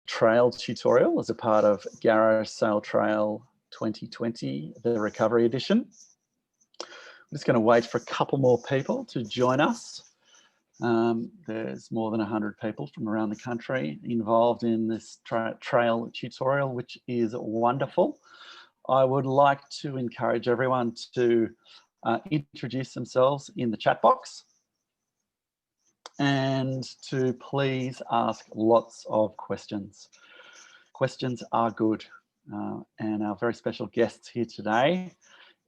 trail tutorial as a part of Garrow Sail Trail 2020, the recovery edition. I'm just going to wait for a couple more people to join us. There's more than 100 people from around the country involved in this trail tutorial, which is wonderful. I would like to encourage everyone to introduce themselves in the chat box and to please ask lots of questions. Questions are good. And our very special guests here today,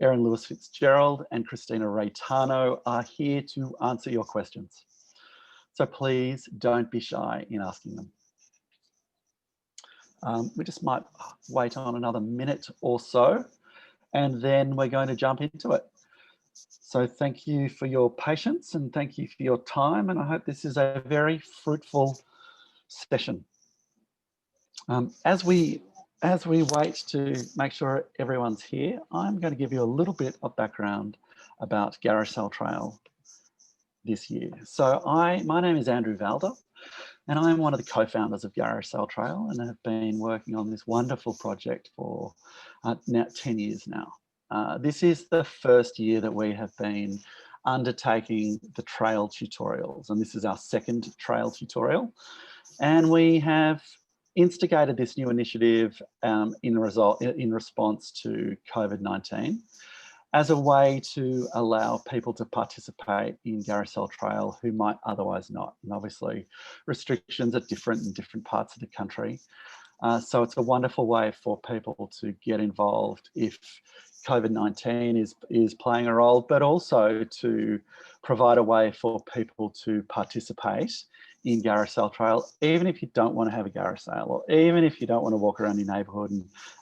Erin Lewis-Fitzgerald and Christina Reitano, are here to answer your questions. So please don't be shy in asking them. We just might wait on another minute or so, and then we're going to jump into it. So thank you for your patience and thank you for your time, and I hope this is a very fruitful session. As we wait to make sure everyone's here, I'm going to give you a little bit of background about Garrow Sail Trail this year. So my name is Andrew Valder, and I'm one of the co-founders of Garrow Sail Trail and have been working on this wonderful project for now 10 years now. This is the first year that we have been undertaking the trail tutorials, and this is our second trail tutorial. And we have instigated this new initiative in response to COVID-19 as a way to allow people to participate in Garrow Sail Trail who might otherwise not. And obviously restrictions are different in different parts of the country. So it's a wonderful way for people to get involved if COVID-19 is playing a role, but also to provide a way for people to participate in Garrow Sail Trail, even if you don't want to have a Garrow Sail, or even if you don't want to walk around your neighbourhood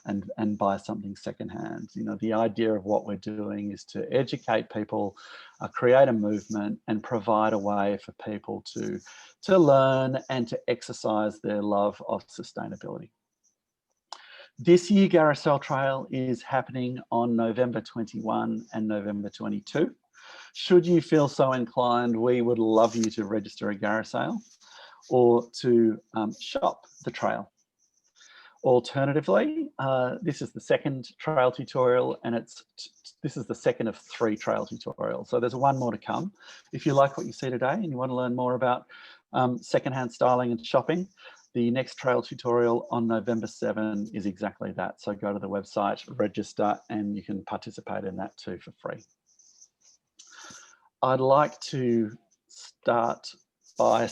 and buy something secondhand. You know, the idea of what we're doing is to educate people, create a movement, and provide a way for people to learn and to exercise their love of sustainability. This year, Garrow Sail Trail is happening on November 21 and November 22. Should you feel so inclined, we would love you to register a Garrow Sail or to shop the trail. Alternatively, this is the second trail tutorial, and this is the second of 3 trail tutorials. So there's one more to come. If you like what you see today and you want to learn more about secondhand styling and shopping, the next trail tutorial on November 7 is exactly that. So go to the website, register, and you can participate in that too for free. I'd like to start by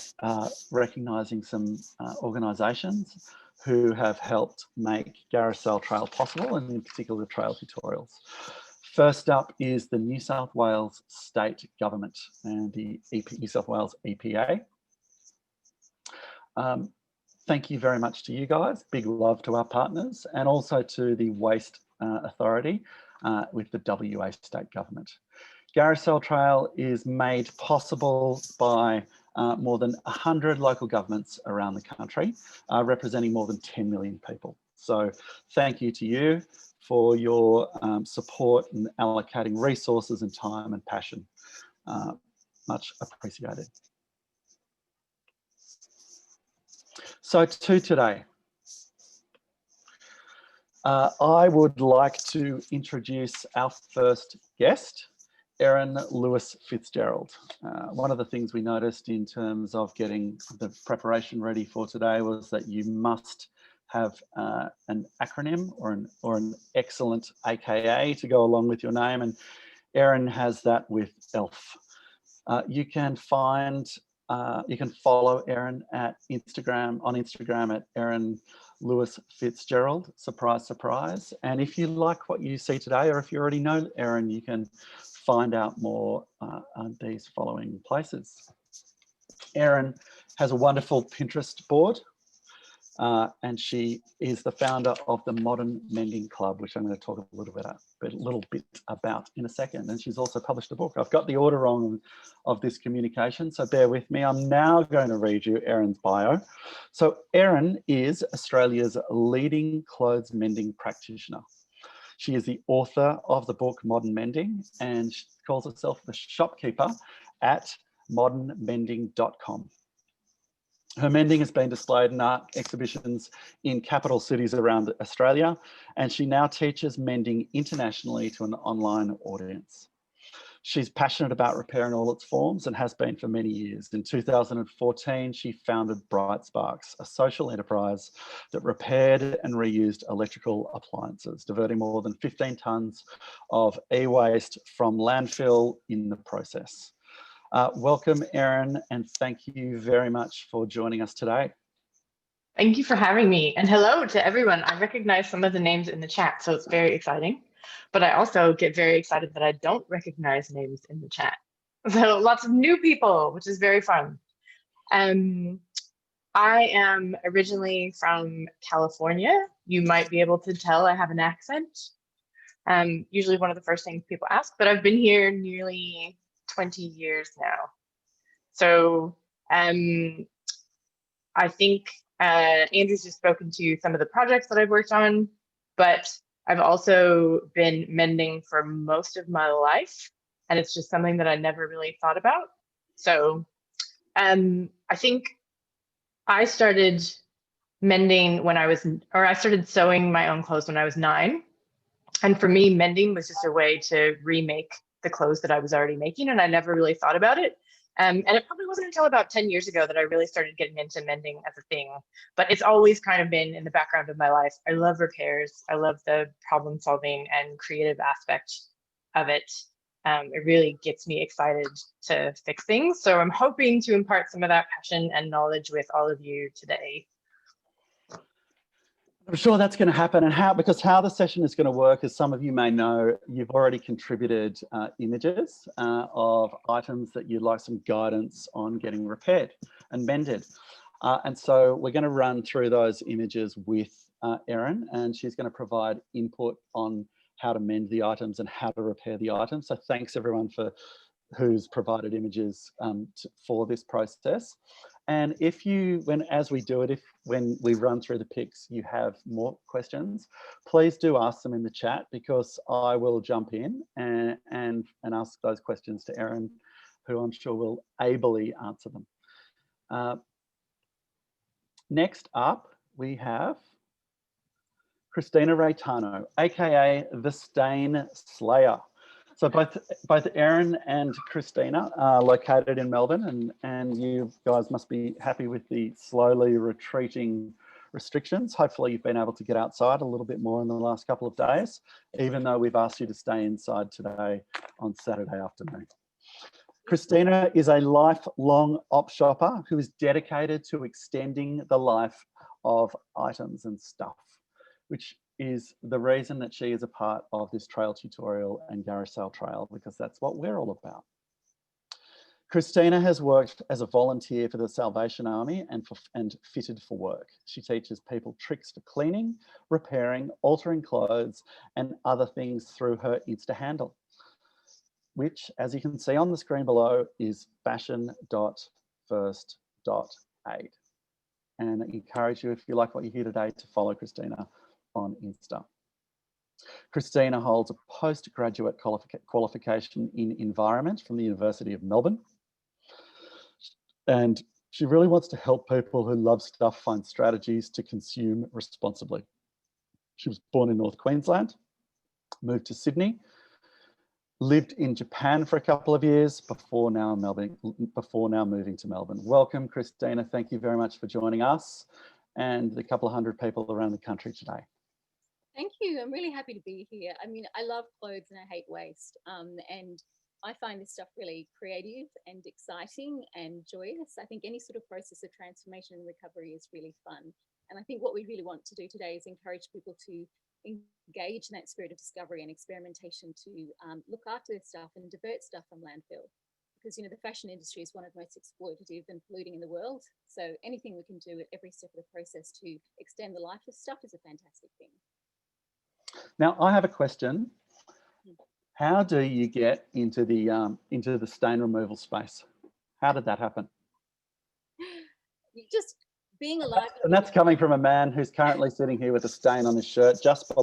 recognising some organisations who have helped make Garrow Sail Trail possible, and in particular the trail tutorials. First up is the New South Wales State Government and the New South Wales EPA. Thank you very much to you guys. Big love to our partners, and also to the Waste Authority with the WA State Government. Garrow Sail Trail is made possible by more than 100 local governments around the country, representing more than 10 million people. So thank you to you for your support in allocating resources and time and passion. Much appreciated. So to today, I would like to introduce our first guest, Erin Lewis-Fitzgerald. One of the things we noticed in terms of getting the preparation ready for today was that you must have an acronym or an excellent AKA to go along with your name, and Erin has that with ELF. You can follow Erin at on Instagram at Erin Lewis-Fitzgerald, surprise, surprise. And if you like what you see today, or if you already know Erin, you can find out more on these following places. Erin has a wonderful Pinterest board, and she is the founder of the Modern Mending Club, which I'm going to talk a little bit about in a second. And she's also published a book. I've got the order wrong of this communication, so bear with me. I'm now going to read you Erin's bio. So Erin is Australia's leading clothes mending practitioner. She is the author of the book Modern Mending, and she calls herself the shopkeeper at modernmending.com. Her mending has been displayed in art exhibitions in capital cities around Australia, and she now teaches mending internationally to an online audience. She's passionate about repair in all its forms and has been for many years. In 2014, she founded Bright Sparks, a social enterprise that repaired and reused electrical appliances, diverting more than 15 tonnes of e-waste from landfill in the process. Welcome, Erin, and thank you very much for joining us today. Thank you for having me, and hello to everyone. I recognize some of the names in the chat, so it's very exciting. But I also get very excited that I don't recognize names in the chat. So lots of new people, which is very fun. I am originally from California. You might be able to tell I have an accent. Usually one of the first things people ask, but I've been here nearly 20 years now. So I think Andrew's just spoken to some of the projects that I've worked on, but I've also been mending for most of my life, and it's just something that I never really thought about. So I think I started mending when I started sewing my own clothes when I was 9. And for me, mending was just a way to remake the clothes that I was already making, and I never really thought about it. And it probably wasn't until about 10 years ago that I really started getting into mending as a thing, but it's always kind of been in the background of my life. I love repairs. I love the problem solving and creative aspect of it. It really gets me excited to fix things. So I'm hoping to impart some of that passion and knowledge with all of you today. I'm sure that's going to happen, and because how the session is going to work, as some of you may know, you've already contributed images of items that you'd like some guidance on getting repaired and mended. And so we're going to run through those images with Erin, and she's going to provide input on how to mend the items and how to repair the items. So thanks everyone who's provided images for this process. And as we do it, when we run through the pics, you have more questions, please do ask them in the chat, because I will jump in and ask those questions to Erin, who I'm sure will ably answer them. Next up, we have Christina Reitano, aka the Stain Slayer. So both Erin and Christina are located in Melbourne, and you guys must be happy with the slowly retreating restrictions. Hopefully you've been able to get outside a little bit more in the last couple of days, even though we've asked you to stay inside today on Saturday afternoon. Christina is a lifelong op shopper who is dedicated to extending the life of items and stuff, which is the reason that she is a part of this trail tutorial and garage sale trail, because that's what we're all about. Christina has worked as a volunteer for the Salvation Army and fitted for work. She teaches people tricks for cleaning, repairing, altering clothes, and other things through her Insta handle, which, as you can see on the screen below, is fashion.first.aid. And I encourage you, if you like what you hear today, to follow Christina on Insta. Christina holds a postgraduate qualification in environment from the University of Melbourne. And she really wants to help people who love stuff find strategies to consume responsibly. She was born in North Queensland, moved to Sydney, lived in Japan for a couple of years before now moving to Melbourne. Welcome, Christina. Thank you very much for joining us and the couple of hundred people around the country today. Thank you. I'm really happy to be here. I mean, I love clothes and I hate waste. And I find this stuff really creative and exciting and joyous. I think any sort of process of transformation and recovery is really fun. And I think what we really want to do today is encourage people to engage in that spirit of discovery and experimentation to look after their stuff and divert stuff from landfill. Because, you know, the fashion industry is one of the most exploitative and polluting in the world. So anything we can do at every step of the process to extend the life of stuff is a fantastic thing. Now, I have a question. How do you get into the stain removal space? How did that happen? Just being alive. And that's coming from a man who's currently sitting here with a stain on his shirt, just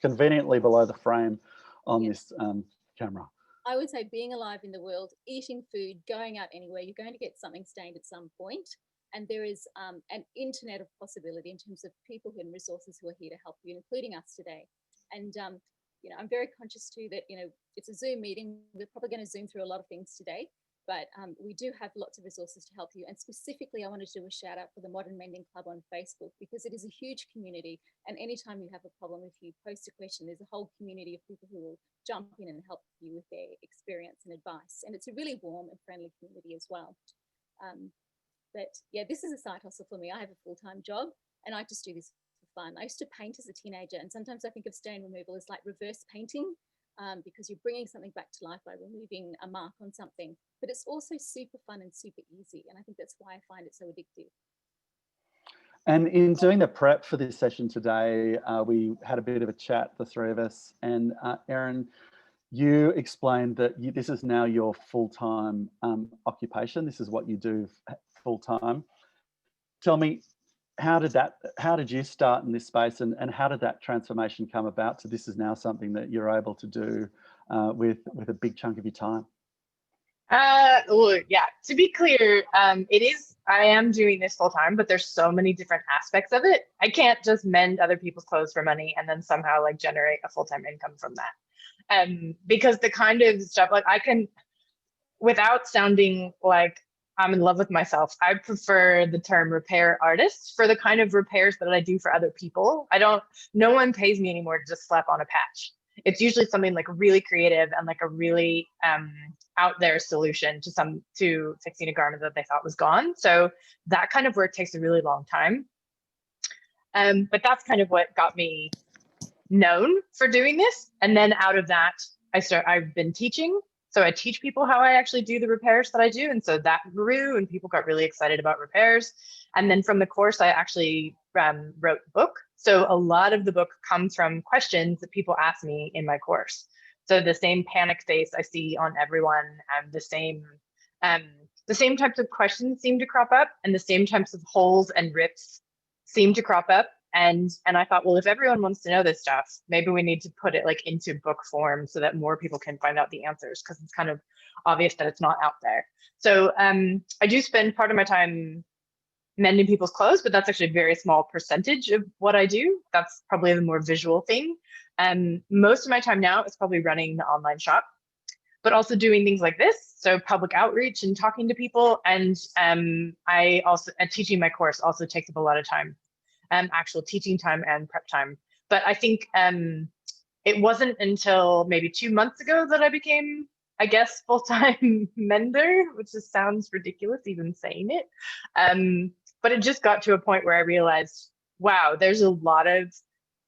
conveniently below the frame on this camera. I would say being alive in the world, eating food, going out anywhere, you're going to get something stained at some point. And there is an internet of possibility in terms of people and resources who are here to help you, including us today. And, I'm very conscious too that, it's a Zoom meeting. We're probably going to Zoom through a lot of things today, but we do have lots of resources to help you. And specifically, I wanted to do a shout out for the Modern Mending Club on Facebook, because it is a huge community. And anytime you have a problem, if you post a question, there's a whole community of people who will jump in and help you with their experience and advice. And it's a really warm and friendly community as well. But yeah, this is a side hustle for me. I have a full-time job and I just do this for fun. I used to paint as a teenager, and sometimes I think of stain removal as like reverse painting, because you're bringing something back to life by removing a mark on something. But it's also super fun and super easy. And I think that's why I find it so addictive. And in doing the prep for this session today, we had a bit of a chat, the three of us, and Erin, you explained that this is now your full-time occupation. This is what you do full-time. Tell me, how did you start in this space, and how did that transformation come about? So this is now something that you're able to do with a big chunk of your time. Well, yeah, to be clear, I am doing this full time, but there's so many different aspects of it. I can't just mend other people's clothes for money and then somehow like generate a full-time income from that. Because the kind of stuff, like I can, without sounding like I'm in love with myself, I prefer the term repair artist for the kind of repairs that I do for other people. No one pays me anymore to just slap on a patch. It's usually something like really creative and like a really out there solution to fixing a garment that they thought was gone. So that kind of work takes a really long time. But that's kind of what got me known for doing this. And then out of that, I've been teaching. So I teach people how I actually do the repairs that I do. And so that grew and people got really excited about repairs. And then from the course, I actually wrote the book. So a lot of the book comes from questions that people ask me in my course. So the same panic face I see on everyone, the same types of questions seem to crop up, and the same types of holes and rips seem to crop up. And I thought, well, if everyone wants to know this stuff, maybe we need to put it like into book form so that more people can find out the answers, because it's kind of obvious that it's not out there. So I do spend part of my time mending people's clothes, but that's actually a very small percentage of what I do. That's probably the more visual thing. Most of my time now is probably running the online shop, but also doing things like this. So public outreach and talking to people. And teaching my course also takes up a lot of time, actual teaching time and prep time. But I think it wasn't until maybe 2 months ago that I became, I guess, full-time mender, which just sounds ridiculous even saying it. But it just got to a point where I realized, wow, there's a lot of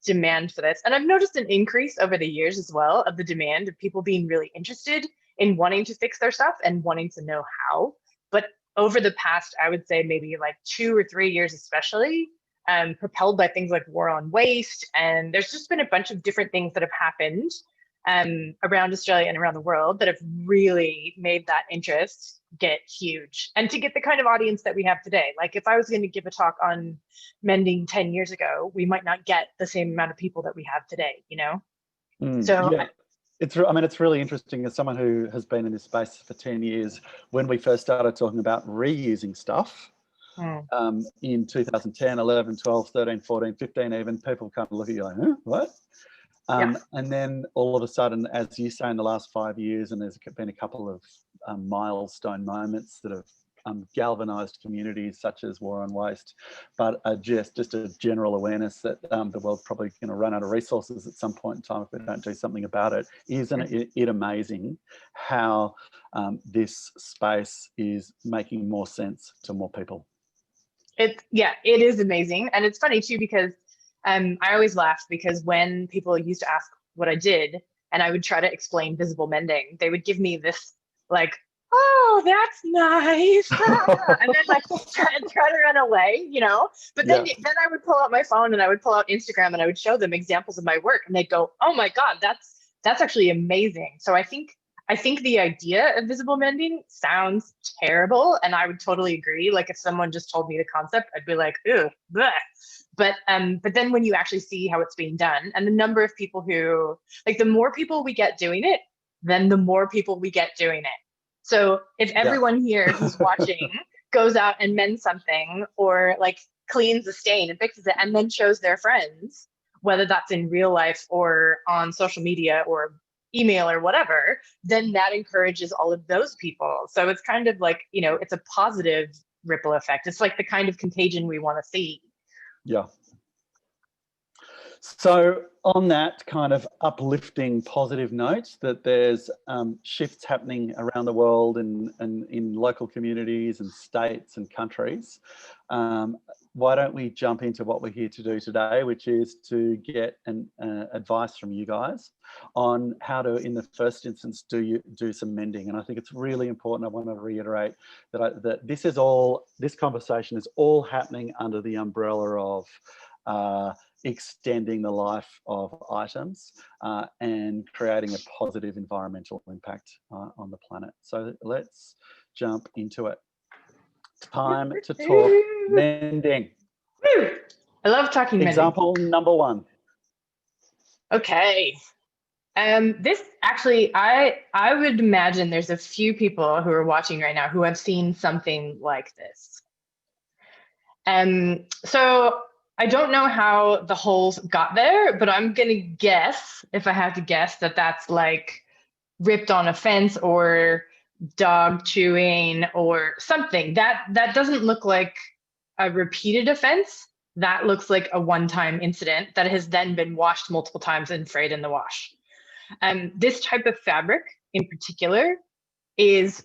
demand for this. And I've noticed an increase over the years as well of the demand of people being really interested in wanting to fix their stuff and wanting to know how. But over the past, I would say maybe like 2 or 3 years, especially, propelled by things like war on waste. And there's just been a bunch of different things that have happened around Australia and around the world that have really made that interest get huge. And to get the kind of audience that we have today, like if I was going to give a talk on mending 10 years ago, we might not get the same amount of people that we have today, you know? So yeah. It's really interesting as someone who has been in this space for 10 years. When we first started talking about reusing stuff in 2010, 11, 12, 13, 14, 15, even, people kind of look at you like, huh, what? And then all of a sudden, as you say, in the last 5 years, and there's been a couple of milestone moments that have galvanized communities such as war on waste, but just a general awareness that the world's probably going to run out of resources at some point in time if we don't do something about it. Isn't it amazing how this space is making more sense to more people? It is amazing. And it's funny too, because I always laugh because when people used to ask what I did and I would try to explain visible mending, they would give me this like, oh, that's nice. And then like try to run away, you know? But then I would pull out my phone and I would pull out Instagram and I would show them examples of my work and they'd go, oh my God, that's actually amazing. So I think the idea of visible mending sounds terrible. And I would totally agree. Like if someone just told me the concept, I'd be like, ugh, bleh. But then when you actually see how it's being done and the number of people who, like the more people we get doing it, then the more people we get doing it. So if everyone here who's watching goes out and mends something, or like cleans the stain and fixes it, and then shows their friends, whether that's in real life or on social media or email or whatever, then that encourages all of those people. So it's kind of like, you know, it's a positive ripple effect. It's like the kind of contagion we want to see. Yeah. So on that kind of uplifting positive note, that there's shifts happening around the world and in local communities and states and countries, why don't we jump into what we're here to do today, which is to get advice from you guys on how to, in the first instance, do some mending. And I think it's really important. I want to reiterate that this conversation is all happening under the umbrella of extending the life of items and creating a positive environmental impact on the planet. So let's jump into it. Time to talk mending. Woo! I love talking mending. Example number 1. Okay. This actually, I would imagine there's a few people who are watching right now who have seen something like this. So I don't know how the holes got there, but I'm going to guess, if I have to guess, that that's like ripped on a fence or dog chewing or something. That doesn't look like a repeated offense. That looks like a one-time incident that has then been washed multiple times and frayed in the wash. This type of fabric in particular is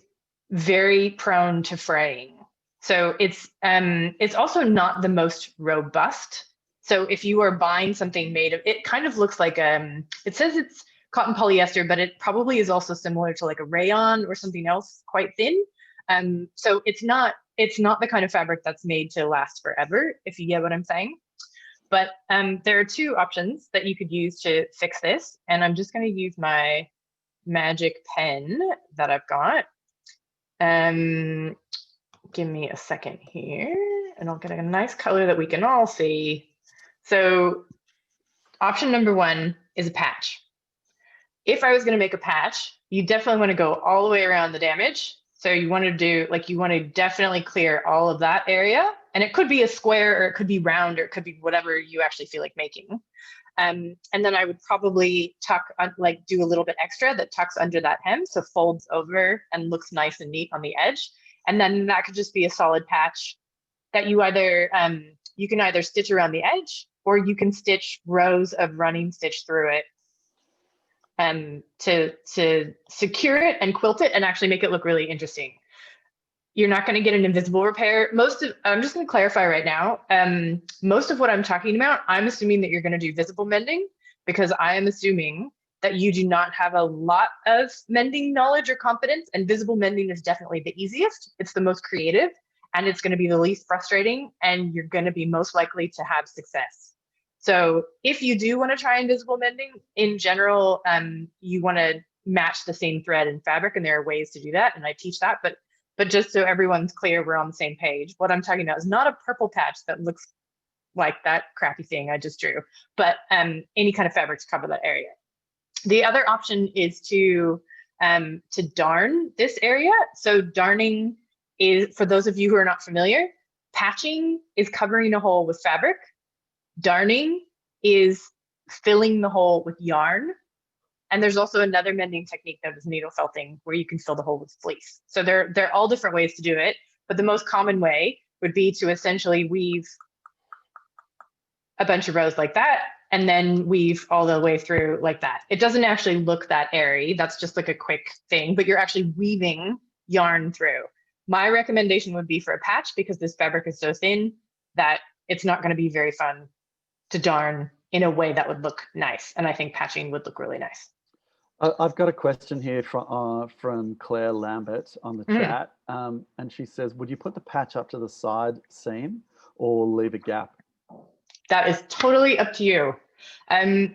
very prone to fraying. So it's also not the most robust. So if you are buying something made of, it kind of looks like, it says it's cotton polyester, but it probably is also similar to like a rayon or something else quite thin. So it's not the kind of fabric that's made to last forever, if you get what I'm saying. But there are 2 options that you could use to fix this. And I'm just going to use my magic pen that I've got. Give me a second here, and I'll get a nice color that we can all see. So option number 1 is a patch. If I was going to make a patch, you definitely want to go all the way around the damage. So you want to definitely clear all of that area. And it could be a square, or it could be round, or it could be whatever you actually feel like making. And then I would probably do a little bit extra that tucks under that hem, so folds over and looks nice and neat on the edge. And then that could just be a solid patch that you can either stitch around the edge, or you can stitch rows of running stitch through it to secure it and quilt it and actually make it look really interesting. You're not going to get an invisible repair. I'm just going to clarify right now. Most of what I'm talking about, I'm assuming that you're going to do visible mending, because I am assuming that you do not have a lot of mending knowledge or competence, and visible mending is definitely the easiest. It's the most creative, and it's going to be the least frustrating, and you're going to be most likely to have success. So if you do want to try invisible mending, in general, you want to match the same thread and fabric, and there are ways to do that, and I teach that. But just so everyone's clear, we're on the same page. What I'm talking about is not a purple patch that looks like that crappy thing I just drew, but any kind of fabric to cover that area. The other option is to darn this area. So darning is, for those of you who are not familiar, patching is covering a hole with fabric. Darning is filling the hole with yarn. And there's also another mending technique that is needle felting, where you can fill the hole with fleece. So there are all different ways to do it, but the most common way would be to essentially weave a bunch of rows like that, and then weave all the way through like that. It doesn't actually look that airy. That's just like a quick thing, but you're actually weaving yarn through. My recommendation would be for a patch, because this fabric is so thin that it's not going to be very fun to darn in a way that would look nice. And I think patching would look really nice. I've got a question here from Claire Lambert on the chat. And she says, would you put the patch up to the side seam or leave a gap? That is totally up to you.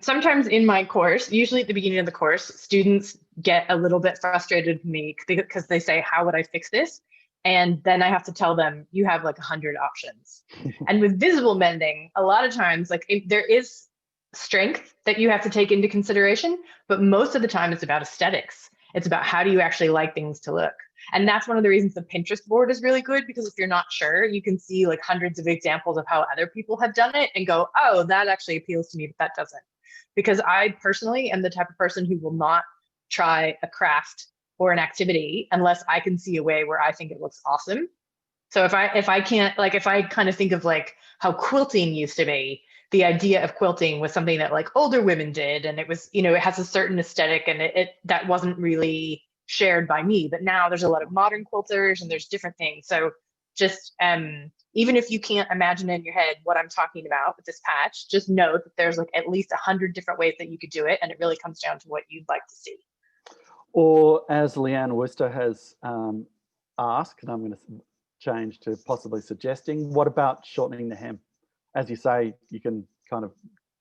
Sometimes in my course, usually at the beginning of the course, students get a little bit frustrated with me because they say, how would I fix this? And then I have to tell them, you have like 100 options. And with visible mending, a lot of times, there is strength that you have to take into consideration, but most of the time it's about aesthetics. It's about how do you actually like things to look. And that's one of the reasons the Pinterest board is really good, because if you're not sure, you can see like hundreds of examples of how other people have done it and go, oh, that actually appeals to me, but that doesn't. Because I personally am the type of person who will not try a craft or an activity unless I can see a way where I think it looks awesome. So if I can't, like, if I kind of think of like how quilting used to be, the idea of quilting was something that like older women did, and it was, you know, it has a certain aesthetic, and it that wasn't really shared by me. But now there's a lot of modern quilters and there's different things. So just even if you can't imagine in your head what I'm talking about with this patch, just know that there's like at least 100 different ways that you could do it, and it really comes down to what you'd like to see. Or as Leanne Worcester has asked, and I'm going to change to possibly suggesting, what about shortening the hem? As you say, you can kind of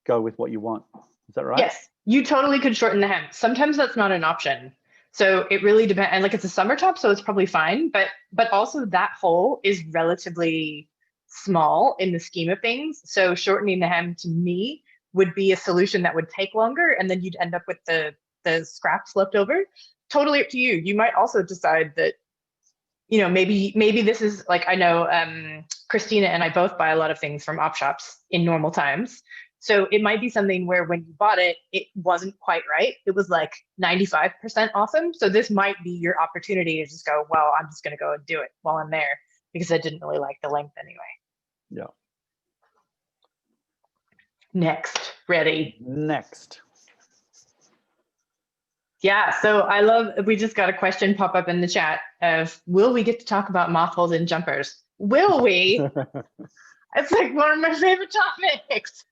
go with what you want. Is that right? Yes, you totally could shorten the hem. Sometimes that's not an option. So it really depends. And like, it's a summer top, so it's probably fine. But also that hole is relatively small in the scheme of things. So shortening the hem to me would be a solution that would take longer, and then you'd end up with the scraps left over. Totally up to you. You might also decide that, you know, maybe this is like, I know Christina and I both buy a lot of things from op shops in normal times. So it might be something where when you bought it, it wasn't quite right. It was like 95% awesome. So this might be your opportunity to just go, well, I'm just going to go and do it while I'm there, because I didn't really like the length anyway. Yeah. Next, ready? Next. Yeah, so I love, we just got a question pop up in the chat of, will we get to talk about moth holes in jumpers? Will we? It's like one of my favorite topics.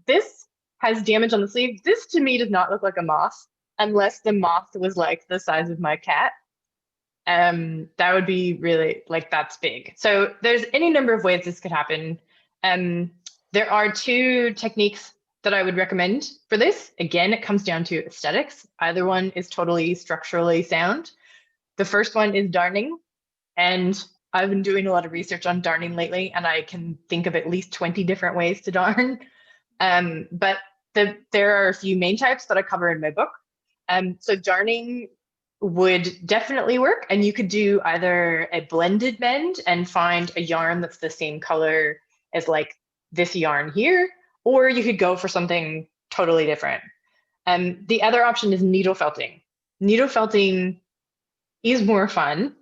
This has damage on the sleeve. This to me does not look like a moth, unless the moth was like the size of my cat. That would be really, like, that's big. So there's any number of ways this could happen. There are two techniques that I would recommend for this. Again, it comes down to aesthetics. Either one is totally structurally sound. The first one is darning. And I've been doing a lot of research on darning lately, and I can think of at least 20 different ways to darn. But there are a few main types that I cover in my book. So darning would definitely work. And you could do either a blended mend and find a yarn that's the same color as like this yarn here, or you could go for something totally different. The other option is needle felting. Needle felting is more fun,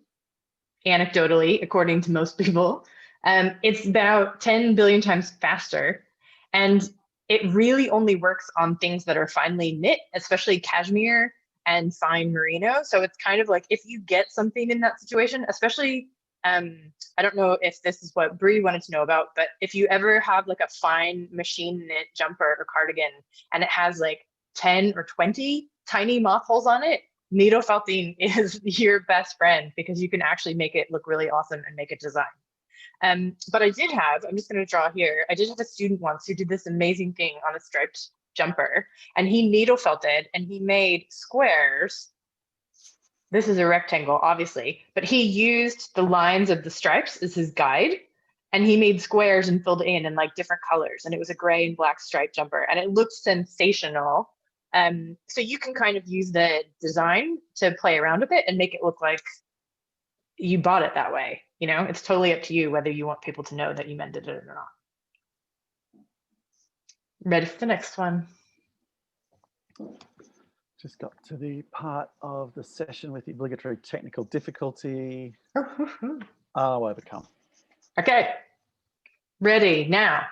anecdotally, according to most people. It's about 10 billion times faster. And it really only works on things that are finely knit, especially cashmere and fine merino. So it's kind of like, if you get something in that situation, especially, I don't know if this is what Bree wanted to know about, but if you ever have like a fine machine knit jumper or cardigan and it has like 10 or 20 tiny moth holes on it, needle felting is your best friend, because you can actually make it look really awesome and make a design. But I did have, I'm just going to draw here, I did have a student once who did this amazing thing on a striped jumper, and he needle felted and he made squares. This is a rectangle, obviously, but he used the lines of the stripes as his guide, and he made squares and filled in like different colors, and it was a gray and black striped jumper, and it looked sensational. So you can kind of use the design to play around with it and make it look like you bought it that way. You know, it's totally up to you whether you want people to know that you mended it or not. Ready for the next one. Just got to the part of the session with the obligatory technical difficulty. I'll overcome. Okay, ready now.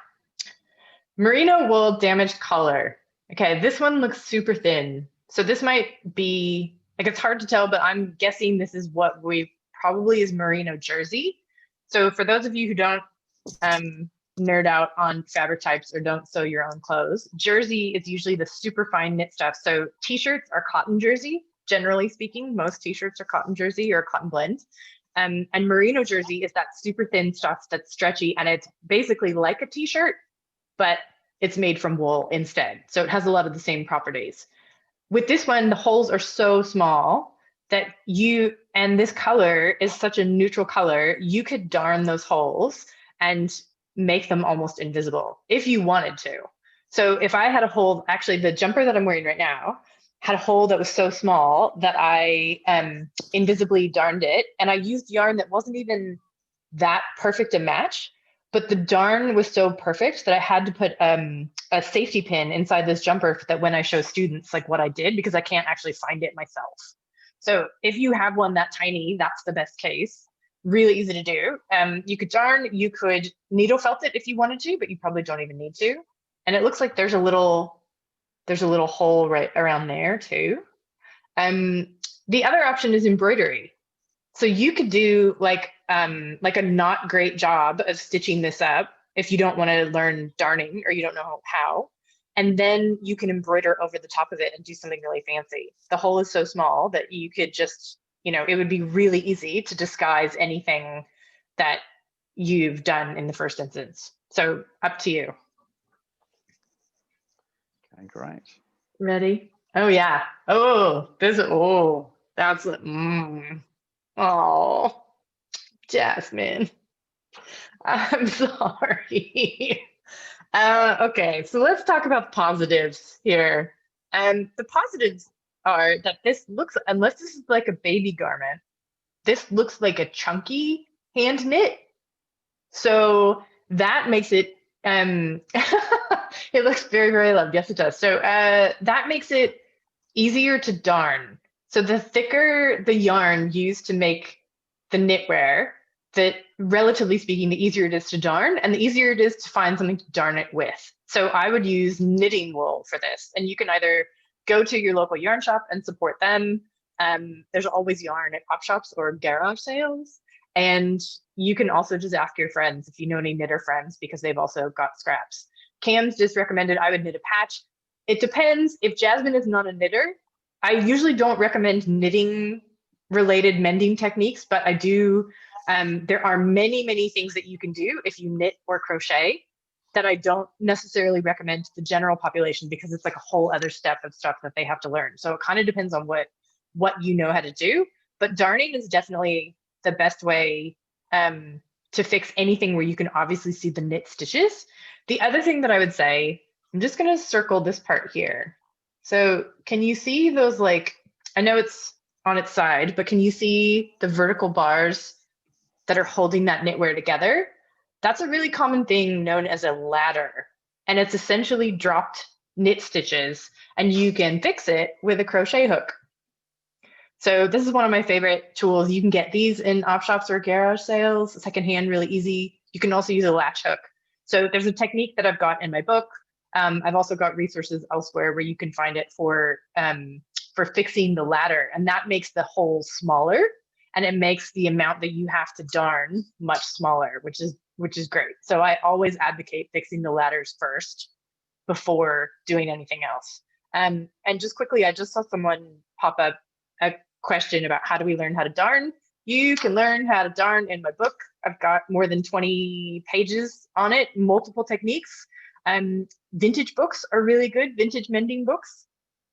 Merino wool damaged collar. Okay, this one looks super thin. So this might be, like, it's hard to tell, but I'm guessing this is what we probably is merino jersey. So for those of you who don't nerd out on fabric types or don't sew your own clothes, jersey is usually the super fine knit stuff. So t-shirts are cotton jersey, generally speaking. Most t-shirts are cotton jersey or cotton blend. And merino jersey is that super thin stuff that's stretchy, and it's basically like a t-shirt, but it's made from wool instead. So it has a lot of the same properties. With this one, the holes are so small that and this color is such a neutral color, you could darn those holes and make them almost invisible if you wanted to. So if I had a hole, actually the jumper that I'm wearing right now had a hole that was so small that I invisibly darned it. And I used yarn that wasn't even that perfect a match, but the darn was so perfect that I had to put a safety pin inside this jumper that when I show students like what I did, because I can't actually find it myself. So if you have one that tiny, that's the best case. Really easy to do. You could darn, you could needle felt it if you wanted to, but you probably don't even need to. And it looks like there's a little hole right around there too. The other option is embroidery. So you could do like a not great job of stitching this up if you don't want to learn darning or you don't know how. And then you can embroider over the top of it and do something really fancy. The hole is so small that you could just, it would be really easy to disguise anything that you've done in the first instance. So up to you. Okay, great. Ready? Oh yeah. Oh, that's oh, Jasmine. I'm sorry. Okay, so let's talk about positives here. The positives are that this looks, unless this is like a baby garment, this looks like a chunky hand knit. So that makes it, it looks very, very loved. Yes, it does. So that makes it easier to darn. So the thicker the yarn used to make the knitwear, that relatively speaking, the easier it is to darn and the easier it is to find something to darn it with. So I would use knitting wool for this. And you can either go to your local yarn shop and support them. There's always yarn at op shops or garage sales. And you can also just ask your friends if you know any knitter friends, because they've also got scraps. Cam's just recommended I would knit a patch. It depends. If Jasmine is not a knitter, I usually don't recommend knitting related mending techniques, but I do. There are many, many things that you can do if you knit or crochet that I don't necessarily recommend to the general population, because it's like a whole other step of stuff that they have to learn. So it kind of depends on what you know how to do. But darning is definitely the best way to fix anything where you can obviously see the knit stitches. The other thing that I would say, I'm just going to circle this part here. So can you see those, like, I know it's on its side, but can you see the vertical bars that are holding that knitwear together? That's a really common thing known as a ladder. And it's essentially dropped knit stitches, and you can fix it with a crochet hook. So this is one of my favorite tools. You can get these in op shops or garage sales, secondhand, really easy. You can also use a latch hook. So there's a technique that I've got in my book. I've also got resources elsewhere where you can find it for fixing the ladder, and that makes the hole smaller, and it makes the amount that you have to darn much smaller, which is great. So I always advocate fixing the ladders first before doing anything else. And just quickly, I just saw someone pop up a question about how do we learn how to darn. You can learn how to darn in my book. I've got more than 20 pages on it, multiple techniques. Vintage books are really good, vintage mending books.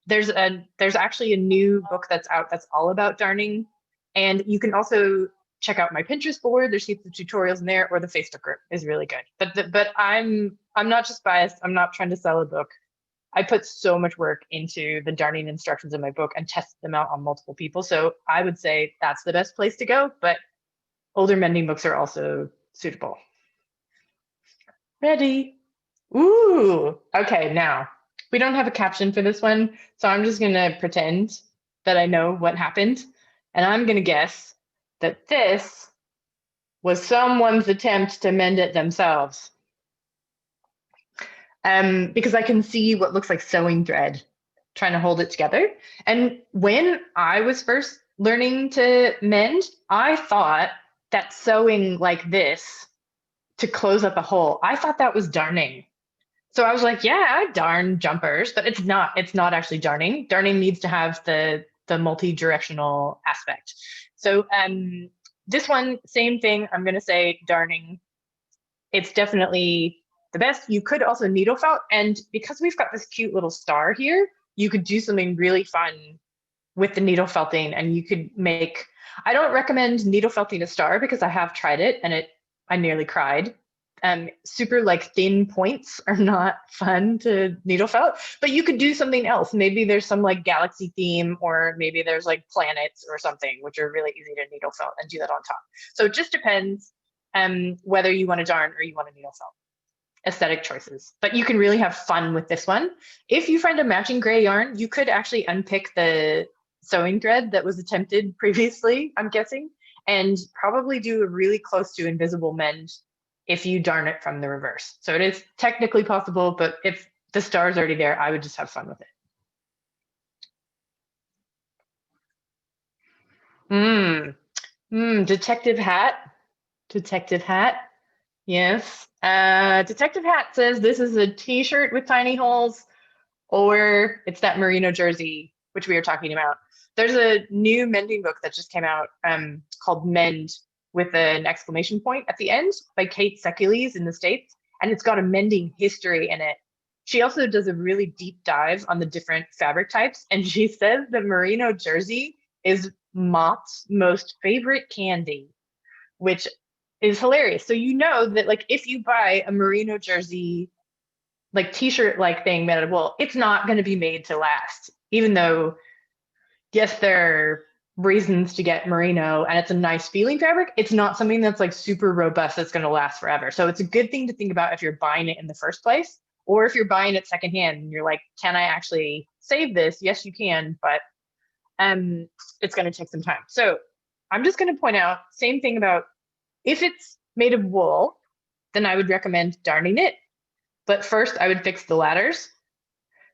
There's actually a new book that's out that's all about darning. And you can also check out my Pinterest board. There's heaps of tutorials in there, or the Facebook group is really good. But I'm not just biased. I'm not trying to sell a book. I put so much work into the darning instructions in my book and tested them out on multiple people. So I would say that's the best place to go, but older mending books are also suitable. Ready? Ooh, okay, now we don't have a caption for this one, so I'm just gonna pretend that I know what happened. And I'm gonna guess that this was someone's attempt to mend it themselves. Because I can see what looks like sewing thread trying to hold it together. And when I was first learning to mend, I thought that sewing like this to close up a hole, I thought that was darning. So I was like, yeah, I darn jumpers, but it's not actually darning. Darning needs to have the multi-directional aspect. So this one, same thing, I'm gonna say darning. It's definitely the best. You could also needle felt, and because we've got this cute little star here, you could do something really fun with the needle felting, and you could make, I don't recommend needle felting a star because I have tried it and I nearly cried. super like thin points are not fun to needle felt, but you could do something else. Maybe there's some like galaxy theme, or maybe there's like planets or something, which are really easy to needle felt and do that on top. So it just depends whether you want to darn or you want to needle felt. Aesthetic choices, but you can really have fun with this one. If you find a matching gray yarn, you could actually unpick the sewing thread that was attempted previously, I'm guessing, and probably do a really close to invisible mend if you darn it from the reverse. So it is technically possible, but if the star is already there, I would just have fun with it. Detective hat. Detective hat. Yes. Detective hat says this is a t-shirt with tiny holes, or it's that merino jersey, which we were talking about. There's a new mending book that just came out called Mend, with an exclamation point at the end, by Kate Sekules in the States. And it's got a mending history in it. She also does a really deep dive on the different fabric types. And she says that merino jersey is Mott's most favorite candy, which is hilarious. So you know that like if you buy a merino jersey, like t-shirt like thing made out of wool, it's not going to be made to last, even though yes, there are reasons to get merino and it's a nice feeling fabric. It's not something that's like super robust that's going to last forever. So it's a good thing to think about if you're buying it in the first place, or if you're buying it secondhand and you're like, can I actually save this? Yes, you can, but it's going to take some time. So I'm just going to point out, same thing about if it's made of wool, then I would recommend darning it. But first I would fix the ladders.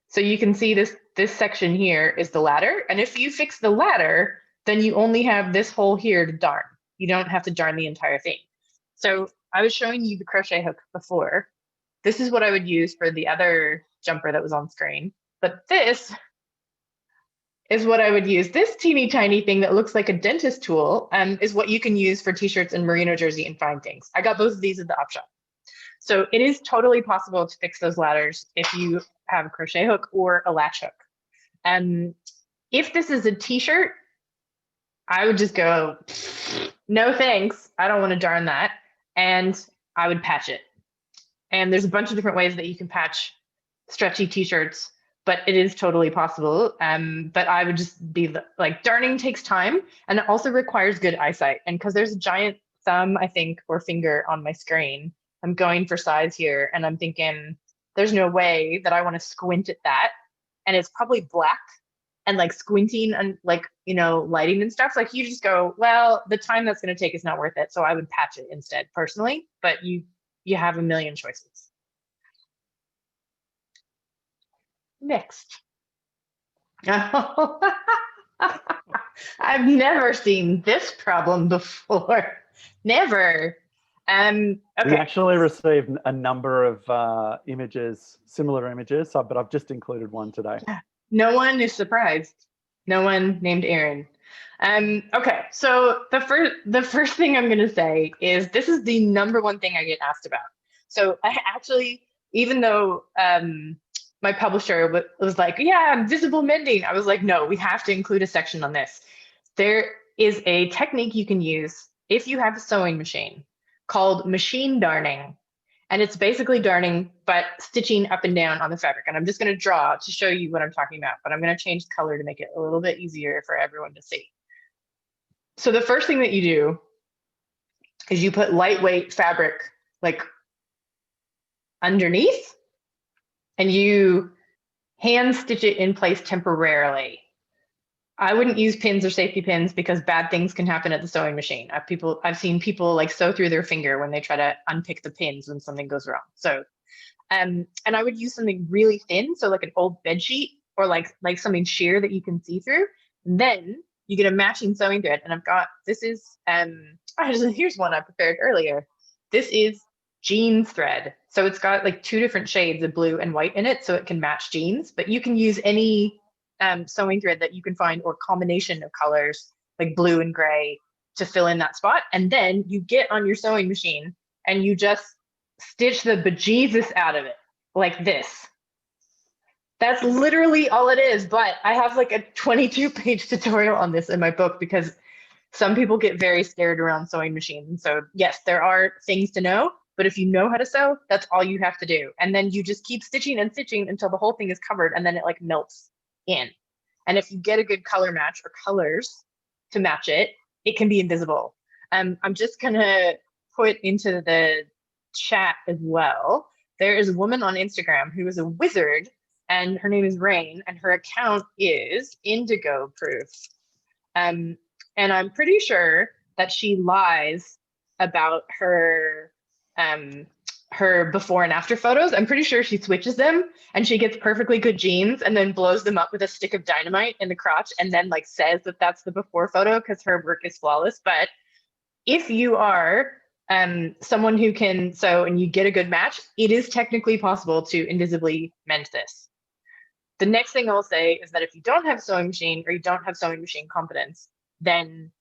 So you can see this section here is the ladder. And if you fix the ladder, then you only have this hole here to darn. You don't have to darn the entire thing. So I was showing you the crochet hook before. This is what I would use for the other jumper that was on screen. But this is what I would use. This teeny tiny thing that looks like a dentist tool is what you can use for t-shirts and merino jersey and fine things. I got both of these at the op shop. So it is totally possible to fix those ladders if you have a crochet hook or a latch hook. If this is a t-shirt, I would just go, no thanks, I don't want to darn that. And I would patch it. And there's a bunch of different ways that you can patch stretchy t-shirts, but it is totally possible. But I would just be like, darning takes time and it also requires good eyesight. And because there's a giant thumb, I think, or finger on my screen, I'm going for size here and I'm thinking, there's no way that I want to squint at that. And it's probably black and like squinting and like, you know, lighting and stuff. Like you just go, well, the time that's going to take is not worth it. So I would patch it instead personally, but you have a million choices. Next. I've never seen this problem before. Never. Okay. We actually received a number of images, similar images, but I've just included one today. No one is surprised. No one named Erin. Okay, so the first thing I'm going to say is this is the number one thing I get asked about. So I actually, even though my publisher was like, yeah, visible mending, I was like, no, we have to include a section on this. There is a technique you can use if you have a sewing machine called machine darning. And it's basically darning, but stitching up and down on the fabric. And I'm just going to draw to show you what I'm talking about, but I'm going to change the color to make it a little bit easier for everyone to see. So the first thing that you do is you put lightweight fabric like underneath and you hand stitch it in place temporarily. I wouldn't use pins or safety pins because bad things can happen at the sewing machine. I've seen people like sew through their finger when they try to unpick the pins when something goes wrong. So, and I would use something really thin, so like an old bed sheet or like something sheer that you can see through. And then you get a matching sewing thread. And I've got, this is, here's one I prepared earlier. This is jeans thread. So it's got like 2 different shades of blue and white in it, so it can match jeans. But you can use any sewing thread that you can find or combination of colors like blue and gray to fill in that spot. And then you get on your sewing machine and you just stitch the bejesus out of it like this. That's literally all it is. But I have like a 22-page tutorial on this in my book because some people get very scared around sewing machines. So yes, there are things to know, But if you know how to sew, that's all you have to do. And then you just keep stitching and stitching until the whole thing is covered, and then it like melts in. And if you get a good color match or colors to match it, it can be invisible. I'm just gonna put into the chat as well. There is a woman on Instagram who is a wizard, and her name is Rain, and her account is Indigo Proof. And I'm pretty sure that she lies about her her before and after photos. I'm pretty sure she switches them, and she gets perfectly good jeans and then blows them up with a stick of dynamite in the crotch and then like says that that's the before photo because her work is flawless. But if you are someone who can sew and you get a good match, it is technically possible to invisibly mend this. The next thing I'll say is that if you don't have a sewing machine or you don't have sewing machine competence, then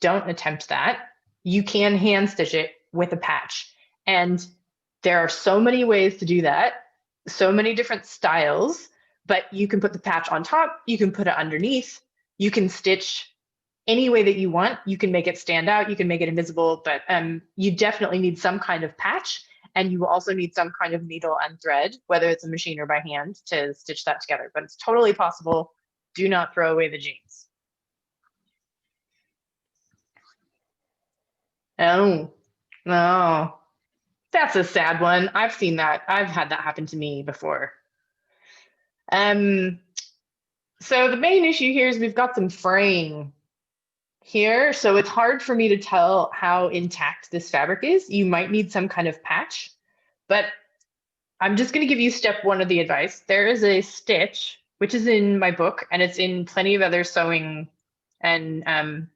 don't attempt that. You can hand stitch it with a patch. And there are so many ways to do that, so many different styles, but you can put the patch on top, you can put it underneath, you can stitch any way that you want, you can make it stand out, you can make it invisible, but you definitely need some kind of patch, and you will also need some kind of needle and thread, whether it's a machine or by hand, to stitch that together. But it's totally possible. Do not throw away the jeans. Oh, no. That's a sad one. I've seen that. I've had that happen to me before. So the main issue here is we've got some fraying here. So it's hard for me to tell how intact this fabric is. You might need some kind of patch, but I'm just going to give you step one of the advice. There is a stitch, which is in my book, and it's in plenty of other sewing and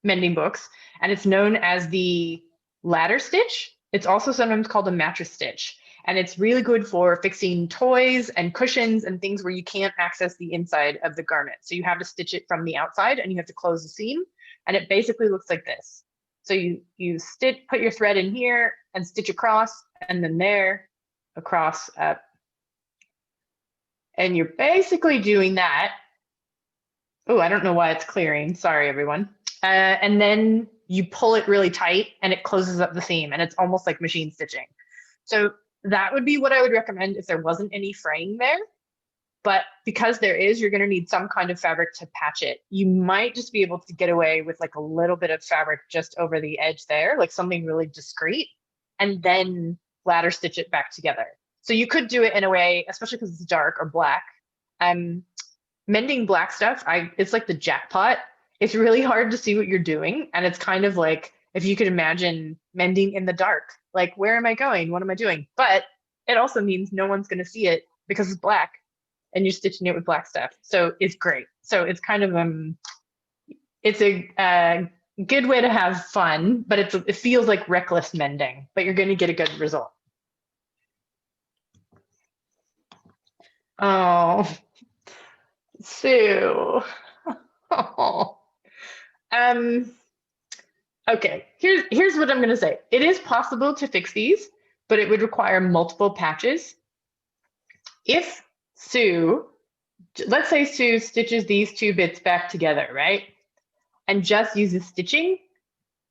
mending books, and it's known as the ladder stitch. It's also sometimes called a mattress stitch, and it's really good for fixing toys and cushions and things where you can't access the inside of the garment. So you have to stitch it from the outside, and you have to close the seam, and it basically looks like this. So you stitch, put your thread in here and stitch across, and then there, across, up. And you're basically doing that. Oh, I don't know why it's clearing. Sorry, everyone. And then you pull it really tight and it closes up the seam, and it's almost like machine stitching. So that would be what I would recommend if there wasn't any fraying there. But because there is, you're going to need some kind of fabric to patch it. You might just be able to get away with like a little bit of fabric just over the edge there, like something really discreet, and then ladder stitch it back together. So you could do it in a way, especially because it's dark or black. Mending black stuff, it's like the jackpot. It's really hard to see what you're doing. And it's kind of like, if you could imagine mending in the dark, like, where am I going? What am I doing? But it also means no one's going to see it because it's black and you're stitching it with black stuff. So it's great. So it's kind of, it's a good way to have fun, but it feels like reckless mending, but you're going to get a good result. Oh, Sue. Oh. Okay, here's what I'm going to say. It is possible to fix these, but it would require multiple patches. If Sue, let's say Sue stitches these two bits back together, right? And just uses stitching,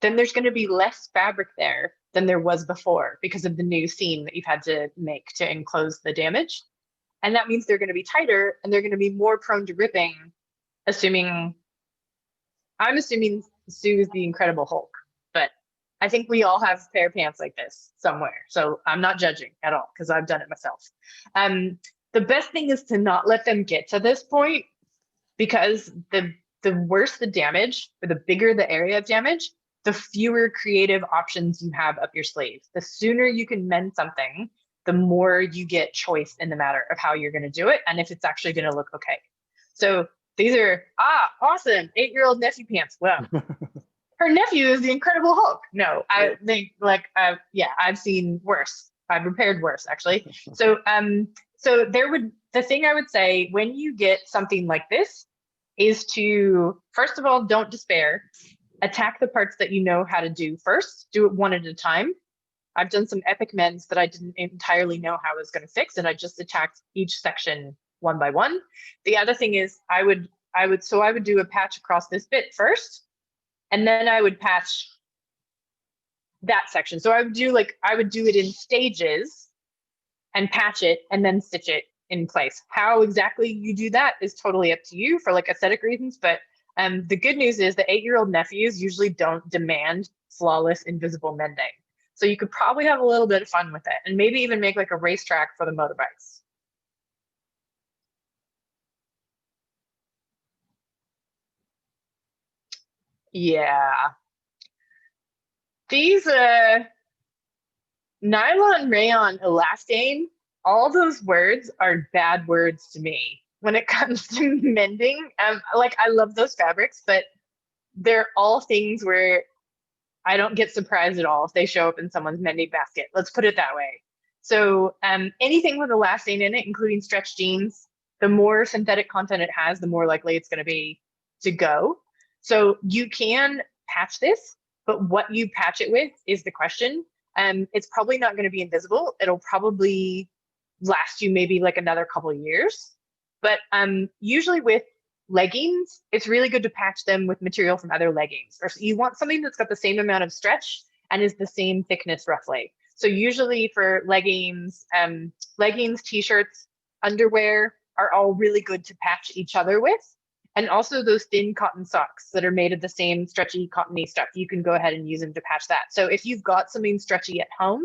then there's going to be less fabric there than there was before because of the new seam that you've had to make to enclose the damage. And that means they're going to be tighter and they're going to be more prone to ripping, I'm assuming Sue is the Incredible Hulk, but I think we all have a pair of pants like this somewhere. So I'm not judging at all because I've done it myself. The best thing is to not let them get to this point, because the worse the damage, or the bigger the area of damage, the fewer creative options you have up your sleeve. The sooner you can mend something, the more you get choice in the matter of how you're going to do it and if it's actually going to look okay. So these are, awesome, 8-year-old nephew pants. Well, her nephew is the Incredible Hulk. No, I think I've seen worse. I've repaired worse, actually. So so the thing I would say when you get something like this is to, first of all, don't despair. Attack the parts that you know how to do first. Do it one at a time. I've done some epic mends that I didn't entirely know how I was going to fix, and I just attacked each section one by one. The other thing is I would do a patch across this bit first, and then I would patch that section. So I would do it in stages and patch it and then stitch it in place. How exactly you do that is totally up to you for like aesthetic reasons. But the good news is the 8-year-old nephews usually don't demand flawless, invisible mending. So you could probably have a little bit of fun with it and maybe even make like a racetrack for the motorbikes. Yeah. These nylon, rayon, elastane, all those words are bad words to me when it comes to mending. Like I love those fabrics, but they're all things where I don't get surprised at all if they show up in someone's mending basket. Let's put it that way. So anything with elastane in it, including stretch jeans, the more synthetic content it has, the more likely it's going to be to go. So you can patch this, but what you patch it with is the question. It's probably not going to be invisible. It'll probably last you maybe like another couple of years. But usually with leggings, it's really good to patch them with material from other leggings. Or you want something that's got the same amount of stretch and is the same thickness roughly. So usually for leggings, t-shirts, underwear are all really good to patch each other with. And also those thin cotton socks that are made of the same stretchy cottony stuff, you can go ahead and use them to patch that. So if you've got something stretchy at home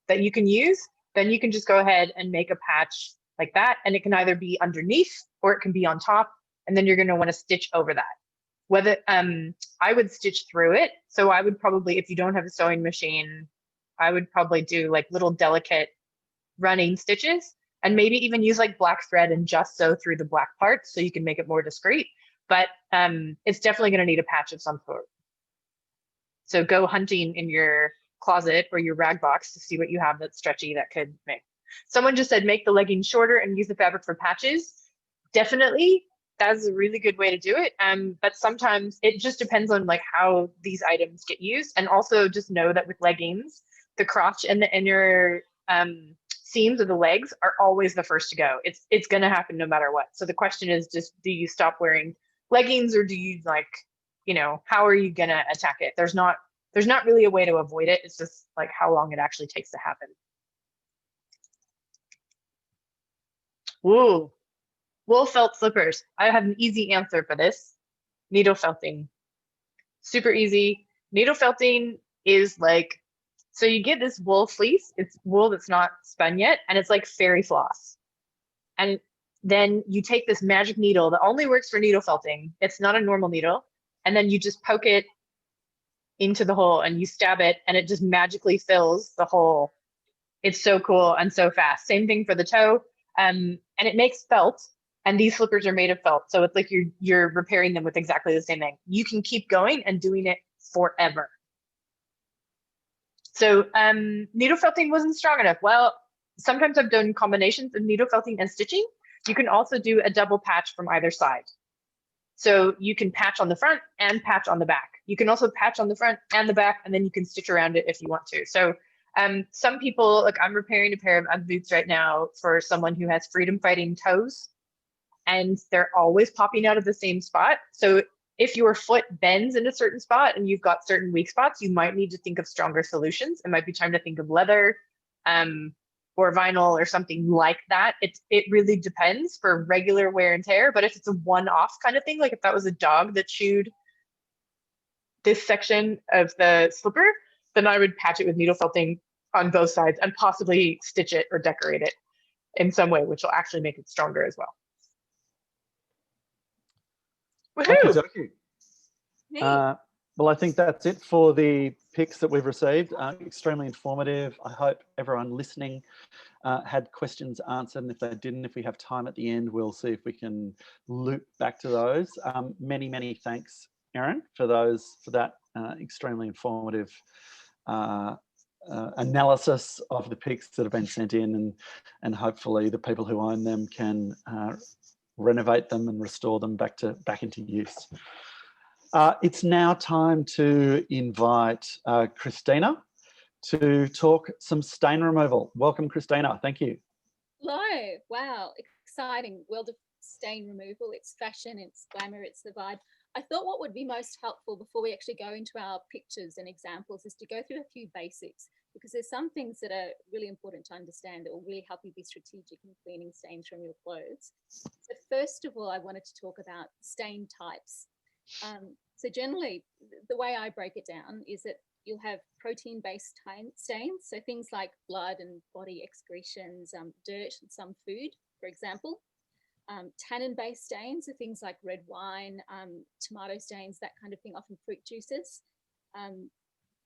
that you can use, then you can just go ahead and make a patch like that. And it can either be underneath or it can be on top. And then you're going to want to stitch over that. Whether I would stitch through it. So I would probably, if you don't have a sewing machine, I would probably do like little delicate running stitches and maybe even use like black thread and just sew through the black parts so you can make it more discreet. But it's definitely going to need a patch of some sort. So go hunting in your closet or your rag box to see what you have that's stretchy that could make. Someone just said make the leggings shorter and use the fabric for patches. Definitely. That's a really good way to do it. But sometimes it just depends on like how these items get used. And also just know that with leggings, the crotch and the inner seams of the legs are always the first to go. It's going to happen no matter what. So the question is just, do you stop wearing leggings or do you like, you know, how are you going to attack it? There's not really a way to avoid it. It's just like how long it actually takes to happen. Ooh. Wool felt slippers. I have an easy answer for this. Needle felting. Super easy. Needle felting is like, so you get this wool fleece. It's wool that's not spun yet, and it's like fairy floss. And then you take this magic needle that only works for needle felting. It's not a normal needle. And then you just poke it into the hole and you stab it, and it just magically fills the hole. It's so cool and so fast. Same thing for the toe. And it makes felt. And these slippers are made of felt. So it's like you're repairing them with exactly the same thing. You can keep going and doing it forever. So needle felting wasn't strong enough. Well, sometimes I've done combinations of needle felting and stitching. You can also do a double patch from either side. So you can patch on the front and patch on the back. You can also patch on the front and the back, and then you can stitch around it if you want to. So some people, like I'm repairing a pair of UGG boots right now for someone who has freedom fighting toes. And they're always popping out of the same spot. So if your foot bends in a certain spot and you've got certain weak spots, you might need to think of stronger solutions. It might be time to think of leather or vinyl or something like that. It really depends for regular wear and tear. But if it's a one-off kind of thing, like if that was a dog that chewed this section of the slipper, then I would patch it with needle felting on both sides and possibly stitch it or decorate it in some way, which will actually make it stronger as well. Woohoo! Well, I think that's it for the picks that we've received. Extremely informative. I hope everyone listening had questions answered. And if they didn't, if we have time at the end, we'll see if we can loop back to those. Many, many thanks, Erin, for that extremely informative analysis of the picks that have been sent in, and hopefully the people who own them can renovate them and restore them back into use. It's now time to invite Christina to talk some stain removal. Welcome, Christina. Thank you. Hello. Wow, exciting. World of stain removal. It's fashion, it's glamour, it's the vibe. I thought what would be most helpful before we actually go into our pictures and examples is to go through a few basics, because there's some things that are really important to understand that will really help you be strategic in cleaning stains from your clothes. So first of all, I wanted to talk about stain types. So generally, the way I break it down is that you'll have protein-based stains, so things like blood and body excretions, dirt and some food, for example. Tannin-based stains are things like red wine, tomato stains, that kind of thing, often fruit juices.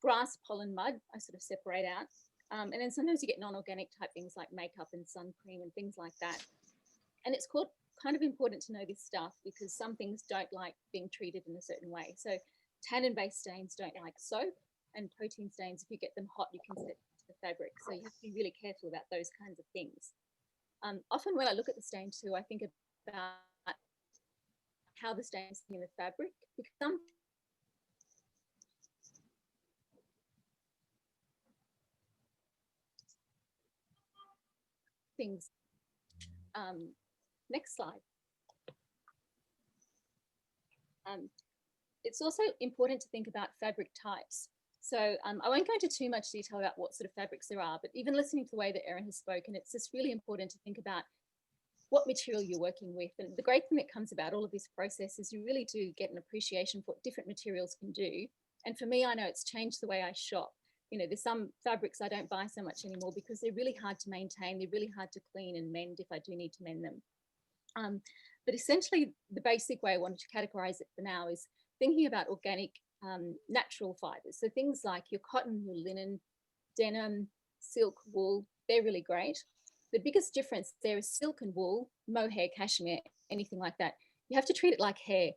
Grass, pollen, mud, I sort of separate out. And then sometimes you get non-organic type things like makeup and sun cream and things like that. And it's kind of important to know this stuff because some things don't like being treated in a certain way. So tannin-based stains don't like soap, and protein stains, if you get them hot, you can set to the fabric. So you have to be really careful about those kinds of things. Often when I look at the stain too, I think about how the stains in the fabric, because some things, next slide. It's also important to think about fabric types. So I won't go into too much detail about what sort of fabrics there are, but even listening to the way that Erin has spoken, it's just really important to think about what material you're working with. And the great thing that comes about all of this process is you really do get an appreciation for what different materials can do. And for me, I know it's changed the way I shop. You know, there's some fabrics I don't buy so much anymore because they're really hard to maintain. They're really hard to clean and mend if I do need to mend them. But essentially, the basic way I wanted to categorize it for now is thinking about organic, natural fibers. So things like your cotton, your linen, denim, silk, wool, they're really great. The biggest difference there is silk and wool, mohair, cashmere, anything like that. You have to treat it like hair.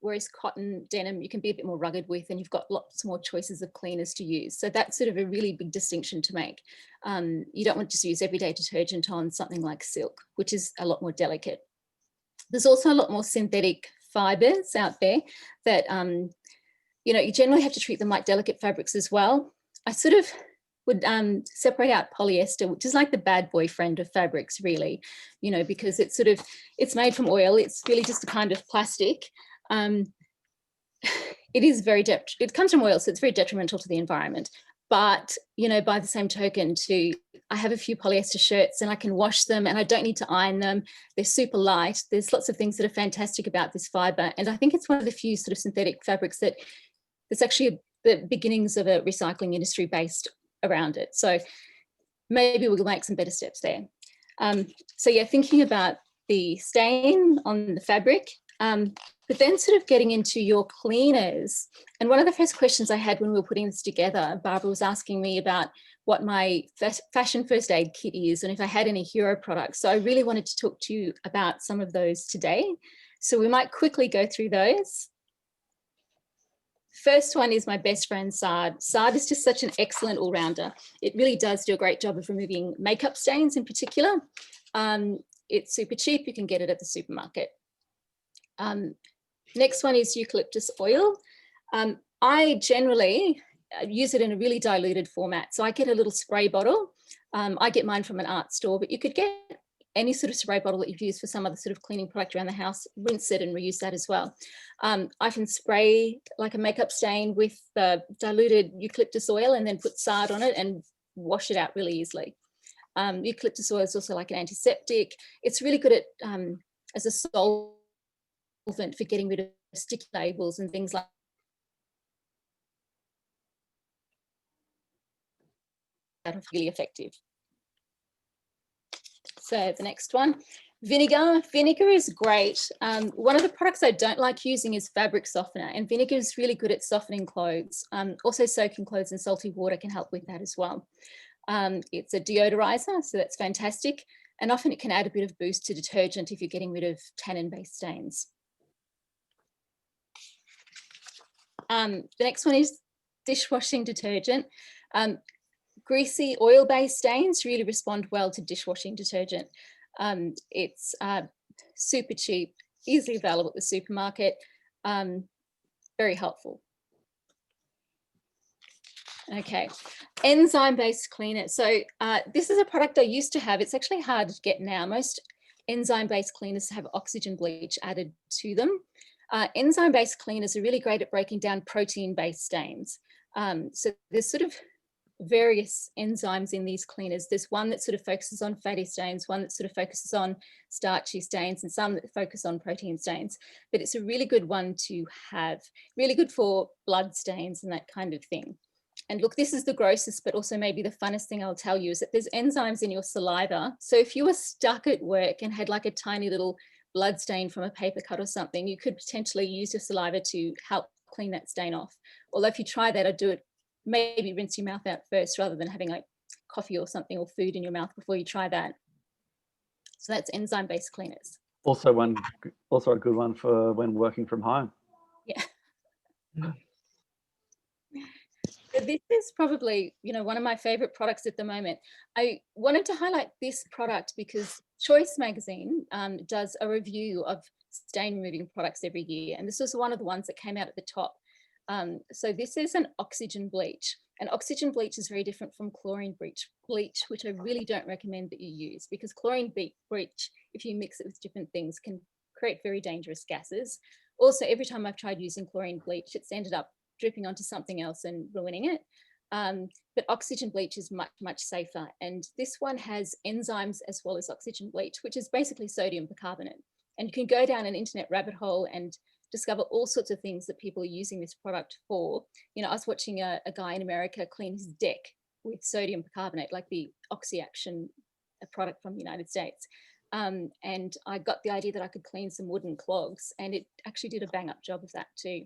Whereas cotton, denim, you can be a bit more rugged with, and you've got lots more choices of cleaners to use. So that's sort of a really big distinction to make. You don't want to just use everyday detergent on something like silk, which is a lot more delicate. There's also a lot more synthetic fibers out there that, you know, you generally have to treat them like delicate fabrics as well. I sort of would separate out polyester, which is like the bad boyfriend of fabrics, really, you know, because it's sort of, it's made from oil. It's really just a kind of plastic. It is very, it comes from oil, so it's very detrimental to the environment. But, you know, by the same token I have a few polyester shirts and I can wash them and I don't need to iron them. They're super light. There's lots of things that are fantastic about this fiber. And I think it's one of the few sort of synthetic fabrics that there's actually the beginnings of a recycling industry based around it. So maybe we'll make some better steps there. So yeah, thinking about the stain on the fabric, but then sort of getting into your cleaners. And one of the first questions I had when we were putting this together, Barbara was asking me about what my fashion first aid kit is and if I had any hero products. So I really wanted to talk to you about some of those today. So we might quickly go through those. First one is my best friend, Sard. Sard is just such an excellent all-rounder. It really does do a great job of removing makeup stains in particular. It's super cheap. You can get it at the supermarket. Next one is eucalyptus oil. I generally use it in a really diluted format. So I get a little spray bottle. I get mine from an art store, but you could get any sort of spray bottle that you've used for some other sort of cleaning product around the house, rinse it and reuse that as well. I can spray like a makeup stain with diluted eucalyptus oil and then put Sard on it and wash it out really easily. Eucalyptus oil is also like an antiseptic. It's really good at as a solvent for getting rid of sticky labels and things like that are really effective. So the next one, vinegar. Vinegar is great. One of the products I don't like using is fabric softener, and vinegar is really good at softening clothes. Also soaking clothes in salty water can help with that as well. It's a deodorizer, so that's fantastic. And often it can add a bit of boost to detergent if you're getting rid of tannin-based stains. The next one is dishwashing detergent. Greasy oil-based stains really respond well to dishwashing detergent. It's super cheap, easily available at the supermarket, very helpful. Okay, enzyme-based cleaner. So this is a product I used to have. It's actually hard to get now. Most enzyme-based cleaners have oxygen bleach added to them. Enzyme-based cleaners are really great at breaking down protein-based stains. So there's sort of various enzymes in these cleaners. There's one that sort of focuses on fatty stains, one that sort of focuses on starchy stains, and some that focus on protein stains. But it's a really good one to have, really good for blood stains and that kind of thing. And look, this is the grossest, but also maybe the funnest thing I'll tell you is that there's enzymes in your saliva. So if you were stuck at work and had like a tiny little blood stain from a paper cut or something, you could potentially use your saliva to help clean that stain off. Although if you try that, I'd do it, maybe rinse your mouth out first rather than having like coffee or something or food in your mouth before you try that. So that's enzyme-based cleaners. Also a good one for when working from home. Yeah. So this is probably, you know, one of my favorite products at the moment. I wanted to highlight this product because Choice magazine does a review of stain removing products every year. And this was one of the ones that came out at the top. So this is an oxygen bleach, and oxygen bleach is very different from chlorine bleach, which I really don't recommend that you use, because chlorine bleach, if you mix it with different things, can create very dangerous gases. Also, every time I've tried using chlorine bleach, it's ended up dripping onto something else and ruining it. But oxygen bleach is much, much safer. And this one has enzymes as well as oxygen bleach, which is basically sodium bicarbonate. And you can go down an internet rabbit hole and discover all sorts of things that people are using this product for. You know, I was watching a guy in America clean his deck with sodium bicarbonate, like the OxyAction, a product from the United States. And I got the idea that I could clean some wooden clogs, and it actually did a bang up job of that too.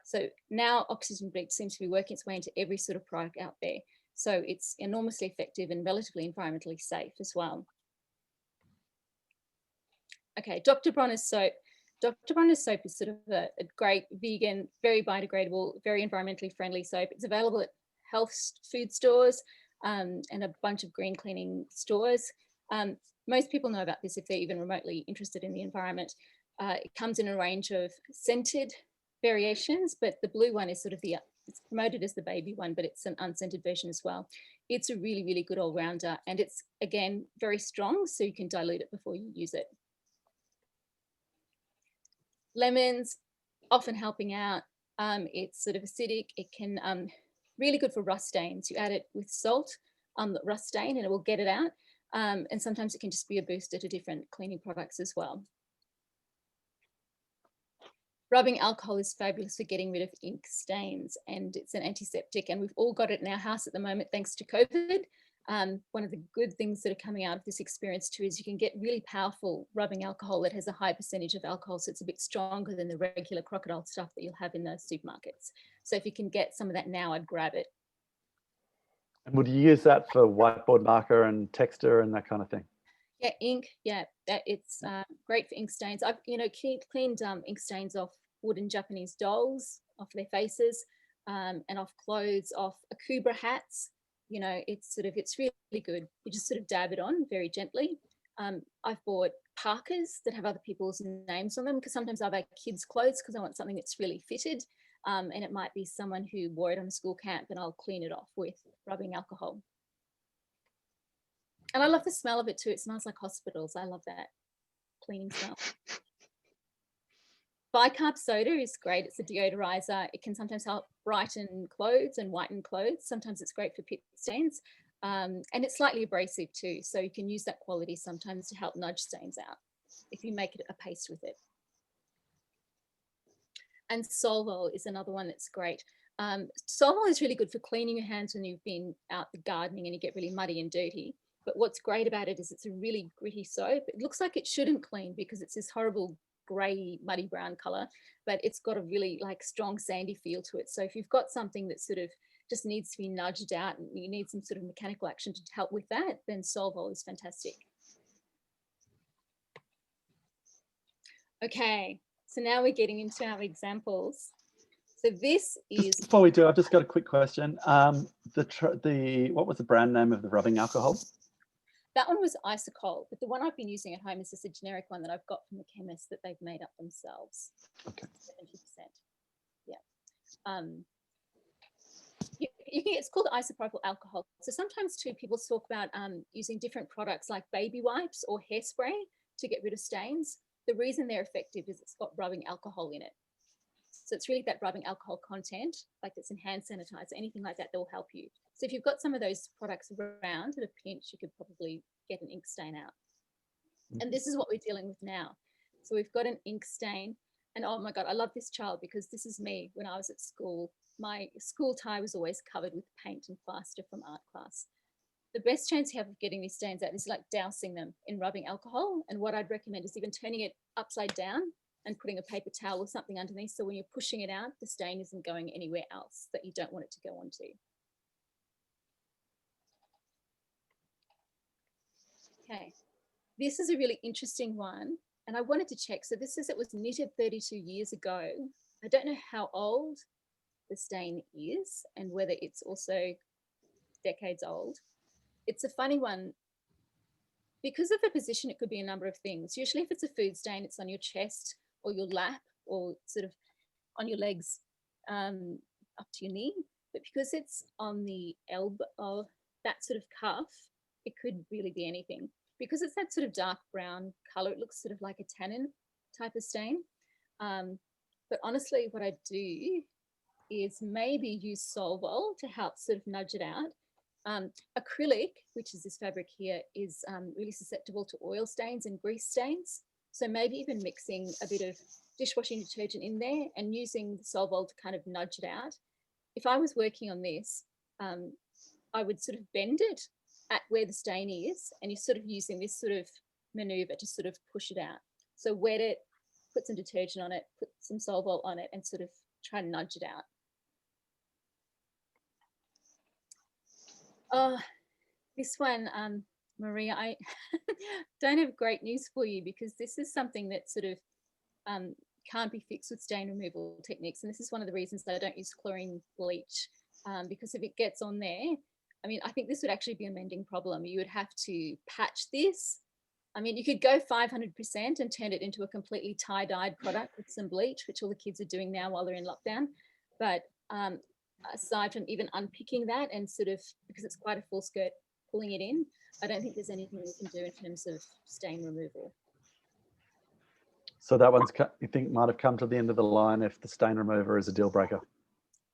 So now oxygen bleach seems to be working its way into every sort of product out there. So it's enormously effective and relatively environmentally safe as well. Okay, Dr. Bronner's soap. Dr. Bronner's soap is sort of a great vegan, very biodegradable, very environmentally friendly soap. It's available at health food stores and a bunch of green cleaning stores. Most people know about this if they're even remotely interested in the environment. It comes in a range of scented variations, but the blue one is sort of it's promoted as the baby one, but it's an unscented version as well. It's a really, really good all-rounder, and it's, again, very strong, so you can dilute it before you use it. Lemons, often helping out. It's sort of acidic. It can, really good for rust stains. You add it with salt on the rust stain and it will get it out. And sometimes it can just be a booster to different cleaning products as well. Rubbing alcohol is fabulous for getting rid of ink stains, and it's an antiseptic, and we've all got it in our house at the moment thanks to COVID. One of the good things that are coming out of this experience too is you can get really powerful rubbing alcohol that has a high percentage of alcohol, so it's a bit stronger than the regular crocodile stuff that you'll have in the supermarkets. So if you can get some of that now, I'd grab it. And would you use that for whiteboard marker and texture and that kind of thing? Yeah, ink. Yeah, it's great for ink stains. I've cleaned ink stains off wooden Japanese dolls, off their faces, and off clothes, off Akubra hats. You know, it's really good. You just sort of dab it on very gently. I've bought parkas that have other people's names on them, because sometimes I buy kids' clothes because I want something that's really fitted, and it might be someone who wore it on a school camp, and I'll clean it off with rubbing alcohol. And I love the smell of it too. It smells like hospitals. I love that cleaning smell. Bicarb soda is great. It's a deodorizer. It can sometimes help brighten clothes and whiten clothes. Sometimes it's great for pit stains. And it's slightly abrasive too. So you can use that quality sometimes to help nudge stains out if you make it a paste with it. And Solvol is another one that's great. Solvol is really good for cleaning your hands when you've been out gardening and you get really muddy and dirty. But what's great about it is it's a really gritty soap. It looks like it shouldn't clean because it's this horrible grey, muddy brown colour, but it's got a really like strong sandy feel to it. So if you've got something that sort of just needs to be nudged out and you need some sort of mechanical action to help with that, then Solvol is fantastic. Okay, so now we're getting into our examples. So this is... Just before we do, I've just got a quick question. What was the brand name of the rubbing alcohol? That one was Isocol, but the one I've been using at home is just a generic one that I've got from the chemist that they've made up themselves. Okay. 70%. Yeah. It's called isopropyl alcohol. So sometimes too, people talk about using different products like baby wipes or hairspray to get rid of stains. The reason they're effective is it's got rubbing alcohol in it. So it's really that rubbing alcohol content, like it's in hand sanitizer, anything like that will help you. So if you've got some of those products around at a pinch, you could probably get an ink stain out. And this is what we're dealing with now. So we've got an ink stain, and oh my God, I love this child because this is me when I was at school. My school tie was always covered with paint and plaster from art class. The best chance you have of getting these stains out is like dousing them in rubbing alcohol. And what I'd recommend is even turning it upside down and putting a paper towel or something underneath. So when you're pushing it out, the stain isn't going anywhere else that you don't want it to go onto. Okay, this is a really interesting one. And I wanted to check. So this says it was knitted 32 years ago. I don't know how old the stain is and whether it's also decades old. It's a funny one. Because of the position, it could be a number of things. Usually if it's a food stain, it's on your chest or your lap or sort of on your legs up to your knee. But because it's on the elbow, or that sort of cuff, it could really be anything. Because it's that sort of dark brown color, it looks sort of like a tannin type of stain. But honestly, what I do is maybe use Solvol to help sort of nudge it out. Acrylic, which is this fabric here, is really susceptible to oil stains and grease stains. So maybe even mixing a bit of dishwashing detergent in there and using the Solvol to kind of nudge it out. If I was working on this, I would sort of bend it at where the stain is, and you're sort of using this sort of maneuver to sort of push it out. So wet it, put some detergent on it, put some Solvol on it, and sort of try and nudge it out. Oh, this one, Maria, I don't have great news for you because this is something that sort of can't be fixed with stain removal techniques. And this is one of the reasons that I don't use chlorine bleach, because if it gets on there, I mean, I think this would actually be a mending problem. You would have to patch this. I mean, you could go 500% and turn it into a completely tie-dyed product with some bleach, which all the kids are doing now while they're in lockdown. But aside from even unpicking that and sort of, because it's quite a full skirt, pulling it in, I don't think there's anything we can do in terms of stain removal. So that one's, you think, might have come to the end of the line if the stain remover is a deal breaker?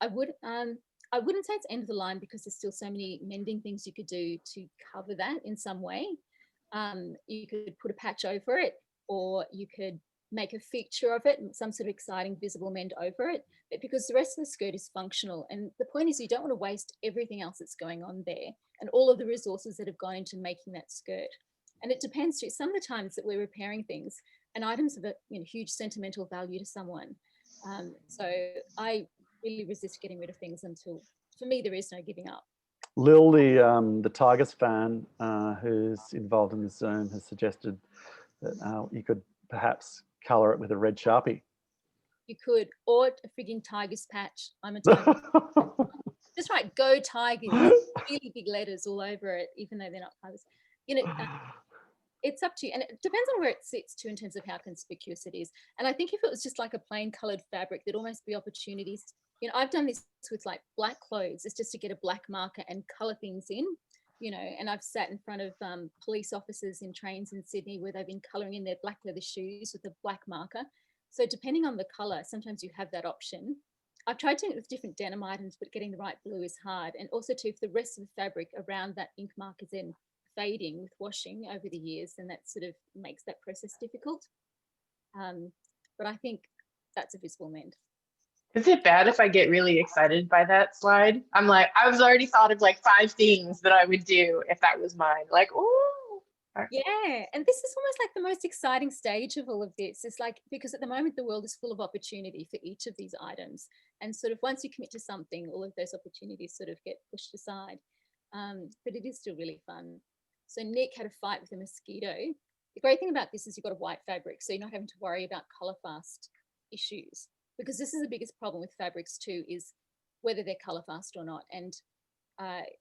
I wouldn't say it's end of the line because there's still so many mending things you could do to cover that in some way. You could put a patch over it, or you could make a feature of it, some sort of exciting visible mend over it. But because the rest of the skirt is functional, and the point is you don't want to waste everything else that's going on there and all of the resources that have gone into making that skirt. And it depends too. Some of the times that we're repairing things and items of a huge sentimental value to someone. So I really resist getting rid of things until, for me, there is no giving up. Lil, the Tigers fan who's involved in the Zoom, has suggested that you could perhaps colour it with a red Sharpie. You could, or a frigging Tigers patch. I'm a Tiger. Just write "Go Tigers," really big letters all over it, even though they're not Tigers. It's up to you, and it depends on where it sits too in terms of how conspicuous it is. And I think if it was just like a plain coloured fabric, there'd almost be opportunities. I've done this with like black clothes. It's just to get a black marker and colour things in, and I've sat in front of police officers in trains in Sydney where they've been colouring in their black leather shoes with a black marker. So depending on the colour, sometimes you have that option. I've tried doing it with different denim items, but getting the right blue is hard. And also too, if the rest of the fabric around that ink mark is in fading with washing over the years, then that sort of makes that process difficult. But I think that's a visible mend. Is it bad if I get really excited by that slide? I'm like, I was already thought of like 5 things that I would do if that was mine. Like, oh. Yeah, and this is almost like the most exciting stage of all of this. It's like, because at the moment the world is full of opportunity for each of these items, and sort of once you commit to something, all of those opportunities sort of get pushed aside. But it is still really fun. So Nick had a fight with a mosquito. The great thing about this is you've got a white fabric, so you're not having to worry about colour fast issues, because this is the biggest problem with fabrics too, is whether they're colour fast or not. And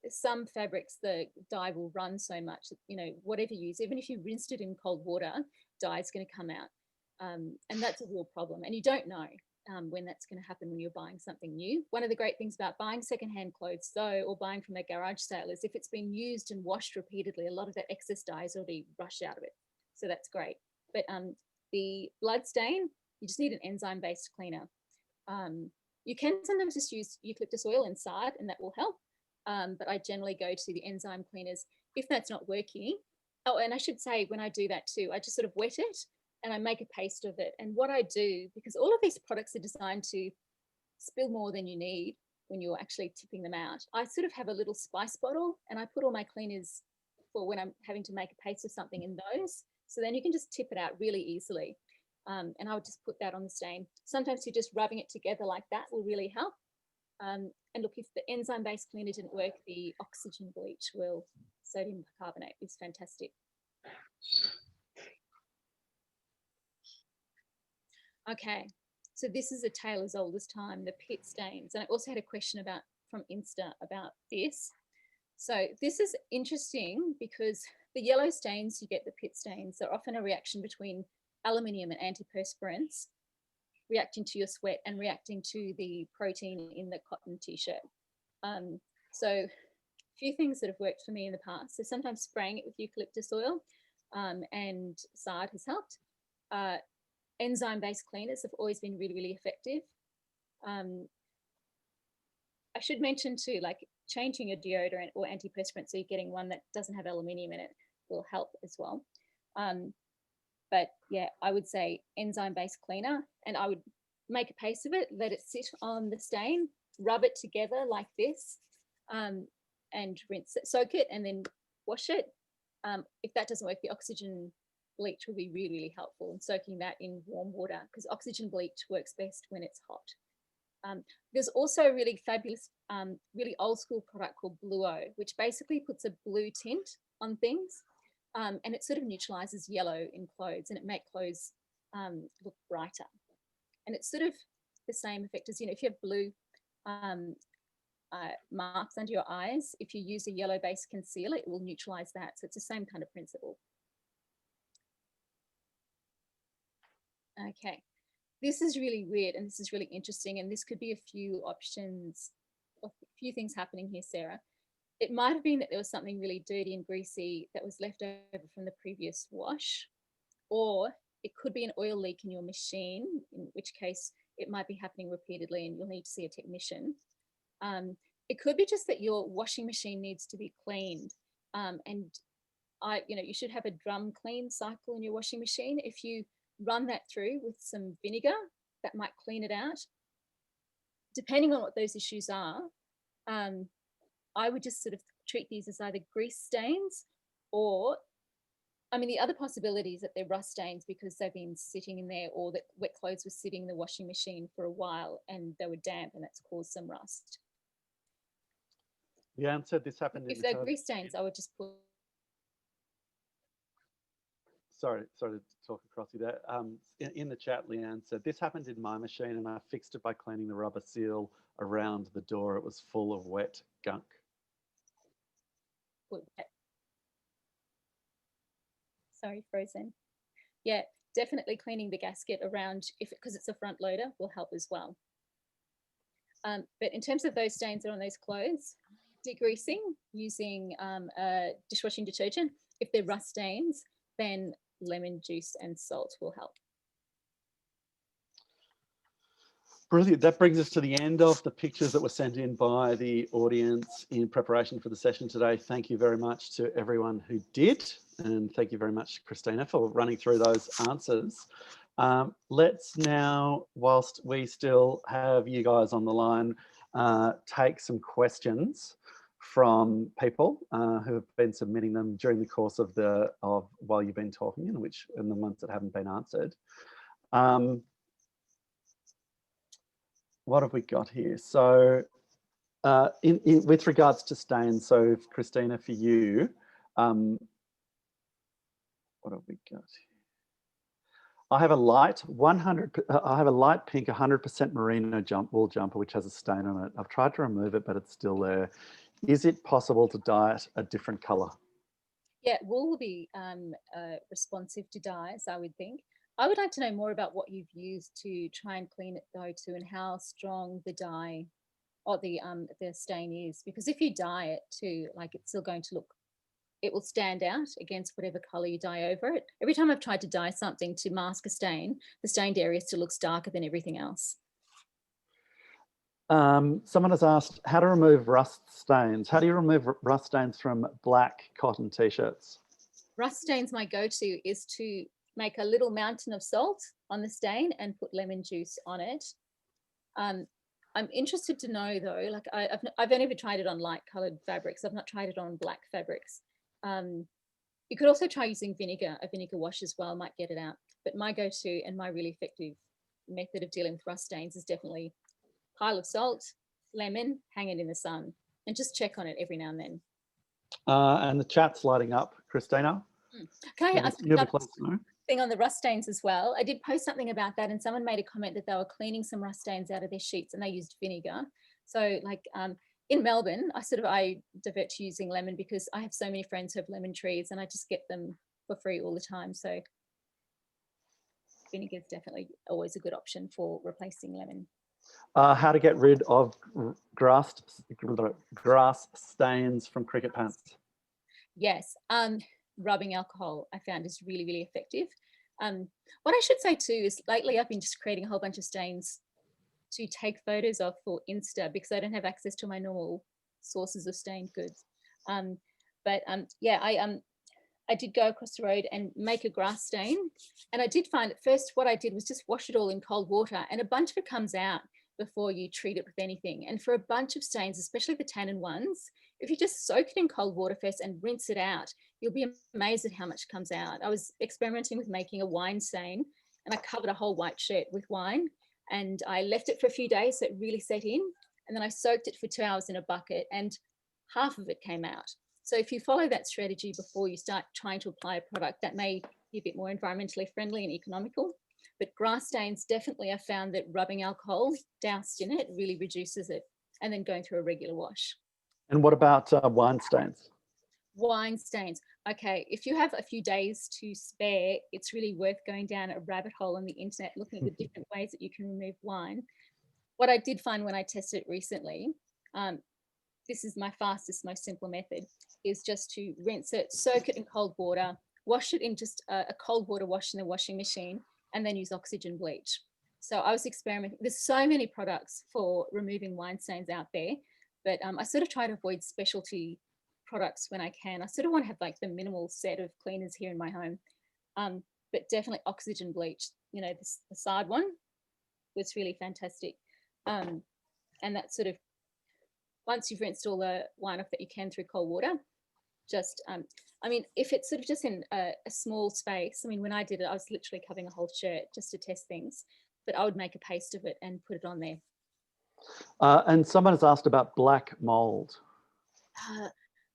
some fabrics, the dye will run so much that, whatever you use, even if you rinsed it in cold water, dye is going to come out. And that's a real problem. And you don't know when that's going to happen when you're buying something new. One of the great things about buying secondhand clothes though, or buying from a garage sale, is if it's been used and washed repeatedly, a lot of that excess dye is already rushed out of it. So that's great. But the blood stain, you just need an enzyme-based cleaner. You can sometimes just use eucalyptus oil inside and that will help. But I generally go to the enzyme cleaners if that's not working. Oh, and I should say when I do that too, I just sort of wet it and I make a paste of it. And what I do, because all of these products are designed to spill more than you need when you're actually tipping them out, I sort of have a little spice bottle and I put all my cleaners for when I'm having to make a paste of something in those. So then you can just tip it out really easily. And I would just put that on the stain. Sometimes you're just rubbing it together like that will really help. And look, if the enzyme-based cleaner didn't work, the oxygen bleach will. Sodium bicarbonate is fantastic. Okay, so this is a tale as old as time, the pit stains. And I also had a question from Insta about this. So this is interesting because the yellow stains, you get the pit stains, are often a reaction between aluminium and antiperspirants reacting to your sweat and reacting to the protein in the cotton t-shirt. So a few things that have worked for me in the past. So sometimes spraying it with eucalyptus oil and SARD has helped. Enzyme-based cleaners have always been really, really effective. I should mention too, like changing your deodorant or antiperspirant so you're getting one that doesn't have aluminium in it will help as well. But yeah, I would say enzyme-based cleaner, and I would make a paste of it, let it sit on the stain, rub it together like this, and rinse it, soak it, and then wash it. If that doesn't work, the oxygen bleach will be really, really helpful in soaking that in warm water, because oxygen bleach works best when it's hot. There's also a really fabulous, really old school product called Bluo, which basically puts a blue tint on things. And it sort of neutralizes yellow in clothes and it makes clothes look brighter. And it's sort of the same effect as, if you have blue marks under your eyes, if you use a yellow based concealer, it will neutralize that. So it's the same kind of principle. Okay, this is really weird and this is really interesting, and this could be a few options, a few things happening here, Sarah. It might have been that there was something really dirty and greasy that was left over from the previous wash, or it could be an oil leak in your machine, in which case it might be happening repeatedly and you'll need to see a technician. It could be just that your washing machine needs to be cleaned, and you should have a drum clean cycle in your washing machine. If you run that through with some vinegar, that might clean it out. Depending on what those issues are, I would just sort of treat these as either grease stains or, the other possibility is that they're rust stains because they've been sitting in there, or that wet clothes were sitting in the washing machine for a while and they were damp and that's caused some rust. Leanne said this happened if they're grease stains, I would just put... Sorry to talk across you there. In the chat, Leanne said, this happened in my machine and I fixed it by cleaning the rubber seal around the door. It was full of wet gunk. Sorry, frozen. Yeah, definitely cleaning the gasket around, because it's a front loader, will help as well. But in terms of those stains that are on those clothes, degreasing using dishwashing detergent. If they're rust stains, then lemon juice and salt will help. Brilliant. That brings us to the end of the pictures that were sent in by the audience in preparation for the session today. Thank you very much to everyone who did. And thank you very much, Christina, for running through those answers. Let's now, whilst we still have you guys on the line, take some questions from people who have been submitting them during the course of while you've been talking, and the ones that haven't been answered. What have we got here? So with regards to stains, so Christina, for you, what have we got here? I have a light pink 100% merino wool jumper which has a stain on it. I've tried to remove it, but it's still there. Is it possible to dye it a different colour? Yeah, wool will be responsive to dyes, I would think. I would like to know more about what you've used to try and clean it though too, and how strong the dye or the stain is. Because if you dye it too, like it's still going to look, it will stand out against whatever colour you dye over it. Every time I've tried to dye something to mask a stain, the stained area still looks darker than everything else. Someone has asked how to remove rust stains. How do you remove rust stains from black cotton t-shirts? Rust stains, my go-to is to make a little mountain of salt on the stain and put lemon juice on it. I'm interested to know though, like I've only ever tried it on light colored fabrics. I've not tried it on black fabrics. You could also try using vinegar. A vinegar wash as well might get it out. But my go-to and my really effective method of dealing with rust stains is definitely pile of salt, lemon, hang it in the sun, and just check on it every now and then. And the chat's lighting up, Christina. Can I ask another thing on the rust stains as well? I did post something about that, and someone made a comment that they were cleaning some rust stains out of their sheets and they used vinegar. So like in Melbourne, I divert to using lemon because I have so many friends who have lemon trees and I just get them for free all the time. So vinegar is definitely always a good option for replacing lemon. How to get rid of grass stains from cricket pants? Yes, rubbing alcohol I found is really, really effective. What I should say too is lately I've been just creating a whole bunch of stains to take photos of for Insta because I don't have access to my normal sources of stained goods. Yeah, I did go across the road and make a grass stain, and I did find at first what I did was just wash it all in cold water, and a bunch of it comes out before you treat it with anything. And for a bunch of stains, especially the tannin ones, if you just soak it in cold water first and rinse it out, you'll be amazed at how much comes out. I was experimenting with making a wine stain, and I covered a whole white shirt with wine, and I left it for a few days so it really set in, and then I soaked it for 2 hours in a bucket, and half of it came out. So if you follow that strategy before you start trying to apply a product, that may be a bit more environmentally friendly and economical. But grass stains, definitely I found that rubbing alcohol doused in it really reduces it, and then going through a regular wash. And what about wine stains? Wine stains. Okay, if you have a few days to spare, it's really worth going down a rabbit hole on the internet, looking at the different ways that you can remove wine. What I did find when I tested it recently, this is my fastest, most simple method, is just to rinse it, soak it in cold water, wash it in just a cold water wash in the washing machine, and then use oxygen bleach. So I was experimenting. There's so many products for removing wine stains out there, but I sort of try to avoid specialty products when I can. I sort of want to have like the minimal set of cleaners here in my home, but definitely oxygen bleach. You know, the Sard one was really fantastic. And that sort of, once you've rinsed all the wine off that you can through cold water, just, I mean, if it's sort of just in a small space, I mean, when I did it, I was literally covering a whole shirt just to test things, but I would make a paste of it and put it on there. And someone has asked about black mold.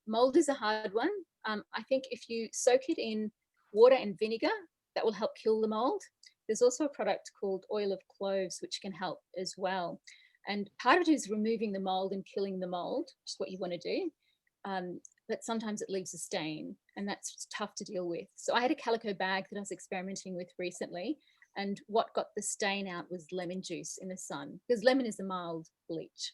Mold is a hard one. I think if you soak it in water and vinegar, that will help kill the mold. There's also a product called oil of cloves, which can help as well. And part of it is removing the mold and killing the mold, which is what you want to do. But sometimes it leaves a stain, and that's tough to deal with. So I had a calico bag that I was experimenting with recently, and what got the stain out was lemon juice in the sun, because lemon is a mild bleach.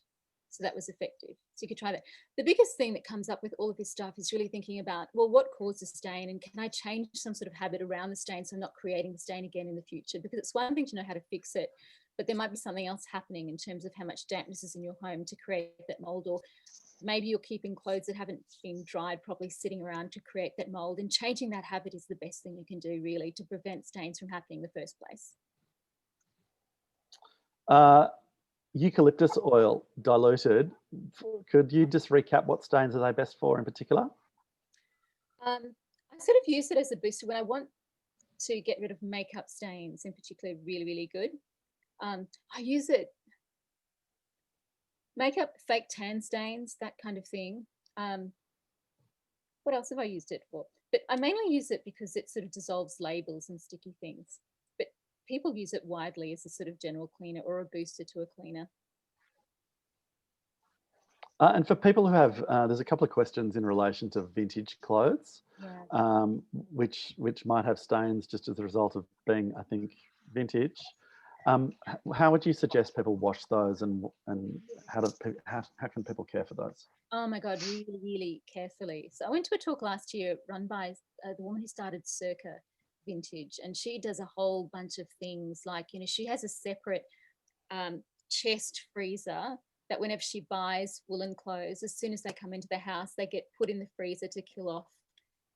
So that was effective. So you could try that. The biggest thing that comes up with all of this stuff is really thinking about, well, what caused the stain, and can I change some sort of habit around the stain so I'm not creating the stain again in the future? Because it's one thing to know how to fix it, but there might be something else happening in terms of how much dampness is in your home to create that mold, or maybe you're keeping clothes that haven't been dried properly sitting around to create that mold, and changing that habit is the best thing you can do really to prevent stains from happening in the first place. Eucalyptus oil diluted. Could you just recap what stains are they best for in particular? I sort of use it as a booster when I want to get rid of makeup stains in particular, really, really good. I use it, makeup, fake tan stains, that kind of thing. What else have I used it for? But I mainly use it because it sort of dissolves labels and sticky things. But people use it widely as a sort of general cleaner or a booster to a cleaner. And for people who have, there's a couple of questions in relation to vintage clothes, yeah. which might have stains just as a result of being, I think, vintage. How would you suggest people wash those, and how can people care for those? Oh my God, really, really carefully. So I went to a talk last year run by the woman who started Circa Vintage, and she does a whole bunch of things like, you know, she has a separate chest freezer that whenever she buys woolen clothes, as soon as they come into the house, they get put in the freezer to kill off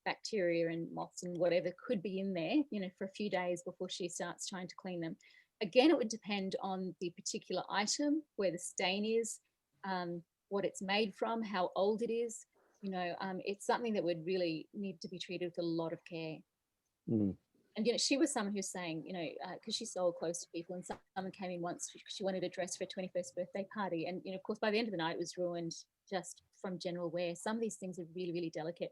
bacteria and moths and whatever could be in there, you know, for a few days before she starts trying to clean them. Again, it would depend on the particular item, where the stain is, what it's made from, how old it is. You know, it's something that would really need to be treated with a lot of care. Mm. And, you know, she was someone who's saying, you know, because she sold clothes to people, and someone came in once, she wanted a dress for a 21st birthday party. And, you know, of course, by the end of the night, it was ruined just from general wear. Some of these things are really, really delicate.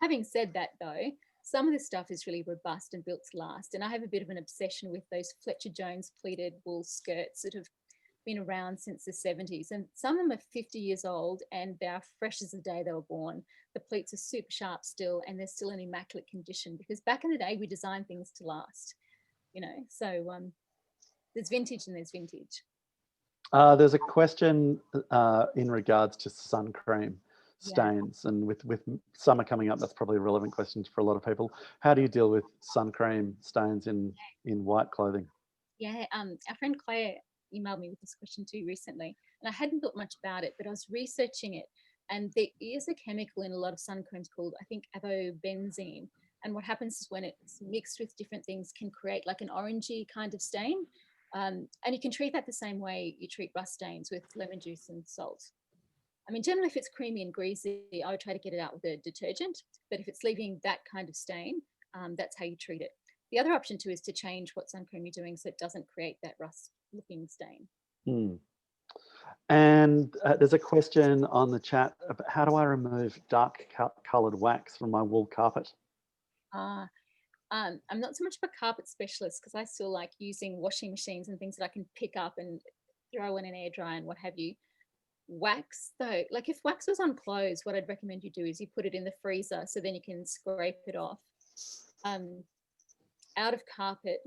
Having said that, though, some of this stuff is really robust and built to last. And I have a bit of an obsession with those Fletcher Jones pleated wool skirts that have been around since the 70s. And some of them are 50 years old and they're fresh as the day they were born. The pleats are super sharp still, and they're still in immaculate condition, because back in the day, we designed things to last, you know. So there's vintage and there's vintage. There's a question in regards to sun cream stains, and with summer coming up, that's probably a relevant question for a lot of people. How do you deal with sun cream stains in white clothing? Yeah, our friend Claire emailed me with this question too recently, and I hadn't thought much about it, but I was researching it, and there is a chemical in a lot of sun creams called, I think, avobenzene, and what happens is when it's mixed with different things can create like an orangey kind of stain, and you can treat that the same way you treat rust stains, with lemon juice and salt. I mean, generally, if it's creamy and greasy, I would try to get it out with a detergent. But if it's leaving that kind of stain, that's how you treat it. The other option too is to change what sun cream you're doing so it doesn't create that rust-looking stain. Mm. And there's a question on the chat about how do I remove dark coloured wax from my wool carpet? I'm not so much of a carpet specialist, because I still like using washing machines and things that I can pick up and throw in an air dryer and what have you. Wax though, like if wax was on clothes, what I'd recommend you do is you put it in the freezer so then you can scrape it off. Out of carpet,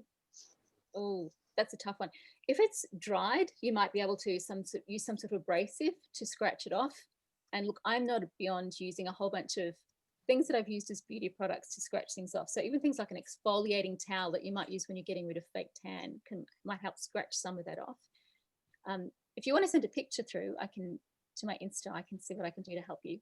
oh, that's a tough one. If it's dried, you might be able to use some sort of abrasive to scratch it off. And look, I'm not beyond using a whole bunch of things that I've used as beauty products to scratch things off. So even things like an exfoliating towel that you might use when you're getting rid of fake tan might help scratch some of that off. If you want to send a picture through, I can, to my Insta, I can see what I can do to help you.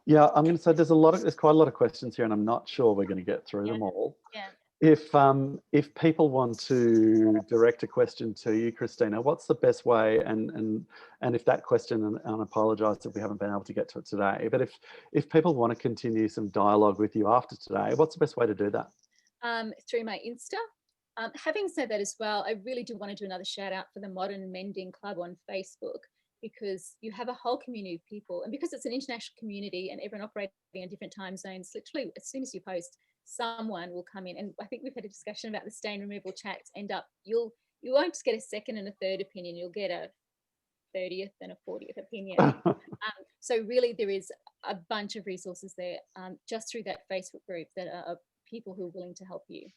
Yeah, I'm going to say there's quite a lot of questions here, and I'm not sure we're going to get through them all. Yeah. If people want to direct a question to you, Christina, what's the best way? And if that question, and I apologise if we haven't been able to get to it today, but if people want to continue some dialogue with you after today, what's the best way to do that? Through my Insta. Having said that as well, I really do want to do another shout out for the Modern Mending Club on Facebook, because you have a whole community of people, and because it's an international community and everyone operating in different time zones, literally as soon as you post, someone will come in. And I think we've had a discussion about the stain removal chats. You won't just get a second and a third opinion, you'll get a 30th and a 40th opinion. So really there is a bunch of resources there, just through that Facebook group, that are people who are willing to help you.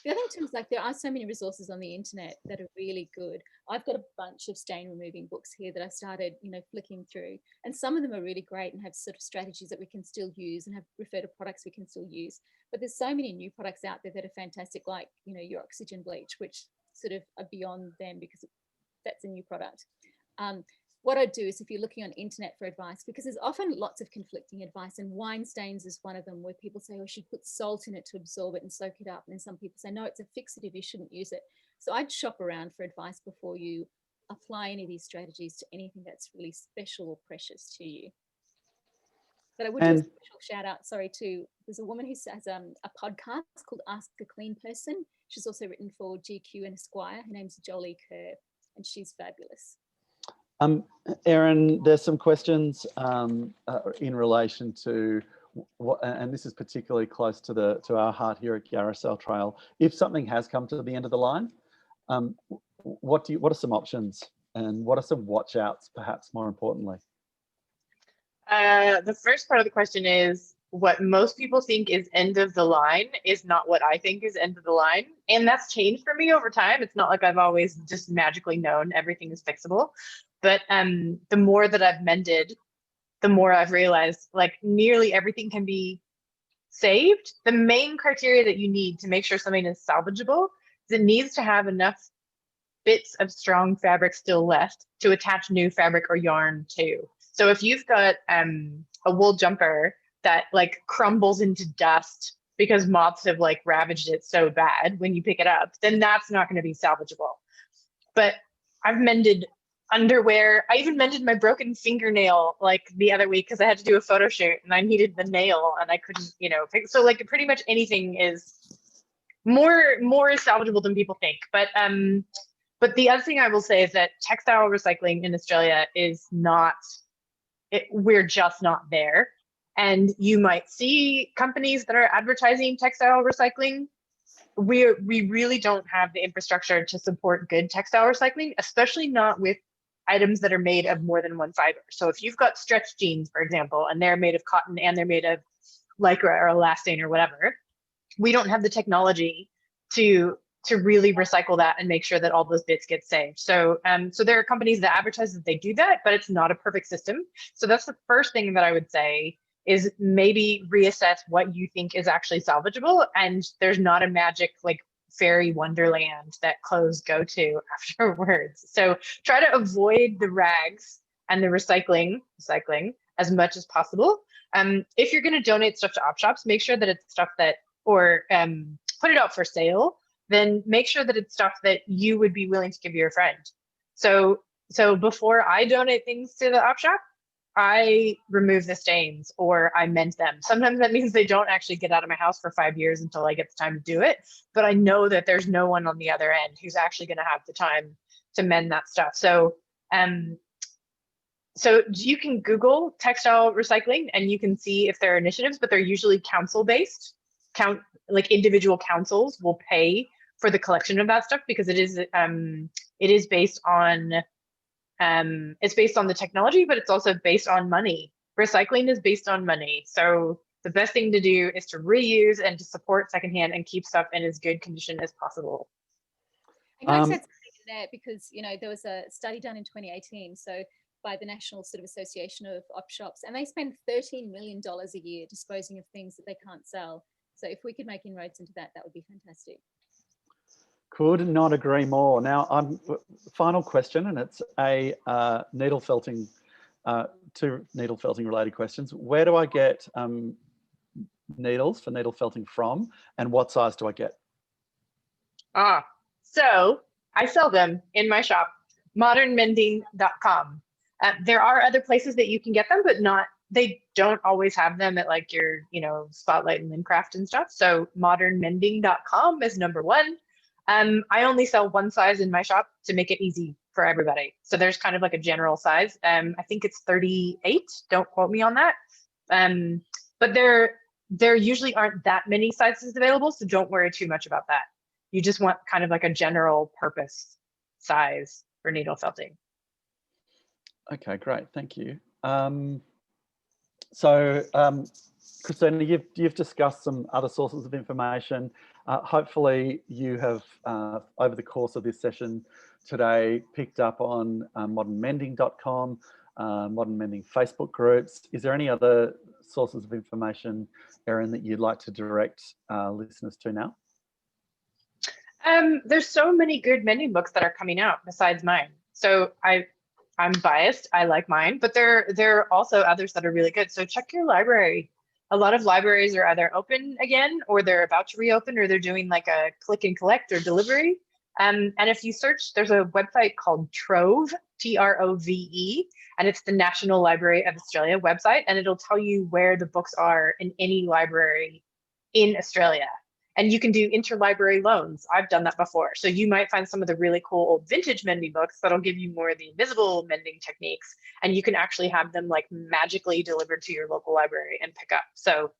The other thing too is, like, there are so many resources on the internet that are really good. I've got a bunch of stain removing books here that I started, you know, flicking through, and some of them are really great and have sort of strategies that we can still use and have refer to products we can still use. But there's so many new products out there that are fantastic, like, you know, your oxygen bleach, which sort of are beyond them because that's a new product. What I do is, if you're looking on internet for advice, because there's often lots of conflicting advice, and wine stains is one of them, where people say, oh, you should put salt in it to absorb it and soak it up. And then some people say, no, it's a fixative, you shouldn't use it. So I'd shop around for advice before you apply any of these strategies to anything that's really special or precious to you. But I would do a special shout out, there's a woman who has a podcast called Ask a Clean Person. She's also written for GQ and Esquire. Her name's Jolie Kerr, and she's fabulous. Erin, there's some questions in relation to what, and this is particularly close to our heart here at Yarra Trail. If something has come to the end of the line, what are some options, and what are some watch outs, perhaps more importantly? The first part of the question is, what most people think is end of the line is not what I think is end of the line. And that's changed for me over time. It's not like I've always just magically known everything is fixable. But the more that I've mended, the more I've realized, like, nearly everything can be saved. The main criteria that you need to make sure something is salvageable is it needs to have enough bits of strong fabric still left to attach new fabric or yarn to. So if you've got a wool jumper that like crumbles into dust because moths have like ravaged it so bad when you pick it up, then that's not going to be salvageable. But I've mended underwear. I even mended my broken fingernail like the other week because I had to do a photo shoot and I needed the nail and I couldn't, you know, pick. So like pretty much anything is more is salvageable than people think. But the other thing I will say is that textile recycling in Australia is not, we're just not there. And you might see companies that are advertising textile recycling. We really don't have the infrastructure to support good textile recycling, especially not with items that are made of more than one fiber. So if you've got stretch jeans, for example, and they're made of cotton and they're made of lycra or elastane or whatever, we don't have the technology to really recycle that and make sure that all those bits get saved. So so there are companies that advertise that they do that, but it's not a perfect system. So that's the first thing that I would say is maybe reassess what you think is actually salvageable. And there's not a magic like fairy wonderland that clothes go to afterwards. So try to avoid the rags and the recycling as much as possible. If you're going to donate stuff to op shops, make sure that it's stuff that, or put it out for sale, then make sure that it's stuff that you would be willing to give your friend. So before I donate things to the op shop, I remove the stains or I mend them. Sometimes that means they don't actually get out of my house for 5 years until I get the time to do it. But I know that there's no one on the other end who's actually going to have the time to mend that stuff. So you can Google textile recycling and you can see if there are initiatives, but they're usually council-based. Like individual councils will pay for the collection of that stuff because it is based on it's based on the technology, but it's also based on money. Recycling is based on money. So the best thing to do is to reuse and to support secondhand and keep stuff in as good condition as possible. I'm going to say something there because, you know, there was a study done in 2018. So by the National sort of Association of Op Shops, and they spend $13 million a year disposing of things that they can't sell. So if we could make inroads into that, that would be fantastic. Could not agree more. Now, final question, and it's a needle felting, two needle felting related questions. Where do I get needles for needle felting from, and what size do I get? So I sell them in my shop, modernmending.com. There are other places that you can get them, but they don't always have them at like your, you know, Spotlight and Lincraft and stuff. So modernmending.com is number one. I only sell one size in my shop to make it easy for everybody. So there's kind of like a general size. I think it's 38. Don't quote me on that. But there usually aren't that many sizes available, so don't worry too much about that. You just want kind of like a general purpose size for needle felting. Okay, great. Thank you. Christina, you've discussed some other sources of information. Hopefully you have, over the course of this session today, picked up on modernmending.com, Modern Mending Facebook groups. Is there any other sources of information, Erin, that you'd like to direct listeners to now? There's so many good mending books that are coming out besides mine. So I'm biased, I like mine, but there are also others that are really good. So check your library. A lot of libraries are either open again, or they're about to reopen, or they're doing like a click and collect or delivery. And if you search, there's a website called Trove, Trove, and it's the National Library of Australia website, and it'll tell you where the books are in any library in Australia. And you can do interlibrary loans. I've done that before. So you might find some of the really cool old vintage mending books that'll give you more of the invisible mending techniques. And you can actually have them like magically delivered to your local library and pick up. So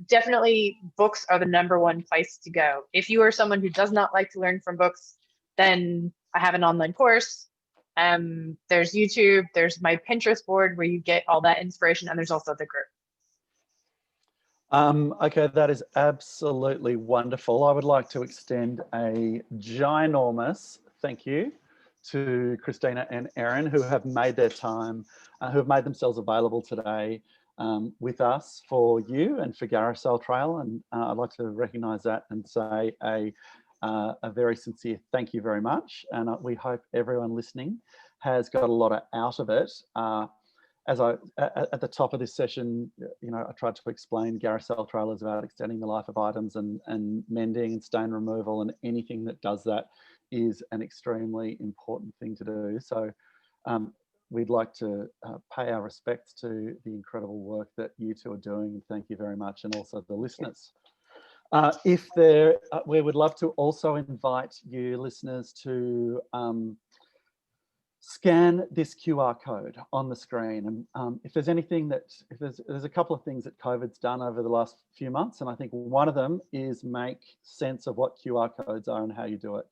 definitely books are the #1 place to go. If you are someone who does not like to learn from books, then I have an online course. There's YouTube, there's my Pinterest board where you get all that inspiration, and there's also the group. Okay, that is absolutely wonderful. I would like to extend a ginormous thank you to Christina and Erin, who have made their time, who have made themselves available today with us for you and for Garrisell Trail. And I'd like to recognise that and say a a very sincere thank you very much. And we hope everyone listening has got a lot out of it. As at the top of this session, you know, I tried to explain Garicelle Trail is about extending the life of items, and mending and stain removal and anything that does that is an extremely important thing to do. So we'd like to pay our respects to the incredible work that you two are doing. Thank you very much, and also the listeners. We would love to also invite you listeners to scan this QR code on the screen. And if there's anything that, there's a couple of things that COVID's done over the last few months, and I think one of them is make sense of what QR codes are and how you do it.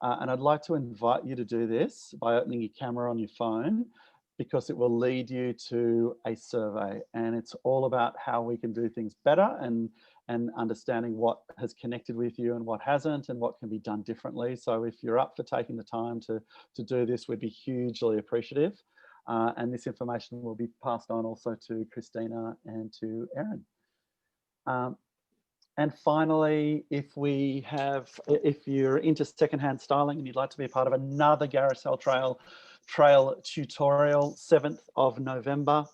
And I'd like to invite you to do this by opening your camera on your phone, because it will lead you to a survey, and it's all about how we can do things better, and understanding what has connected with you and what hasn't, and what can be done differently. So if you're up for taking the time to do this, we'd be hugely appreciative. And this information will be passed on also to Christina and to Erin. And finally, if you're into secondhand styling and you'd like to be a part of another Garicelle Trail tutorial, 7th of November,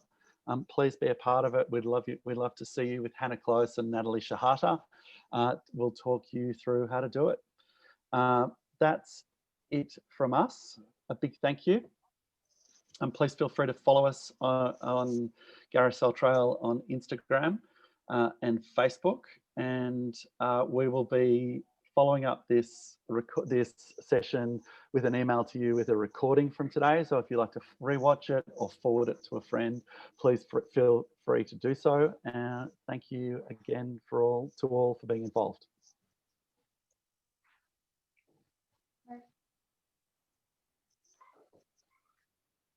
please be a part of it. We'd love to see you with Hannah Close and Natalie Shahata. We'll talk you through how to do it. That's it from us. A big thank you. And please feel free to follow us on Garicelle Trail on Instagram and Facebook. And we will be following up this session with an email to you with a recording from today. So if you'd like to rewatch it or forward it to a friend, please feel free to do so. And thank you again to all for being involved.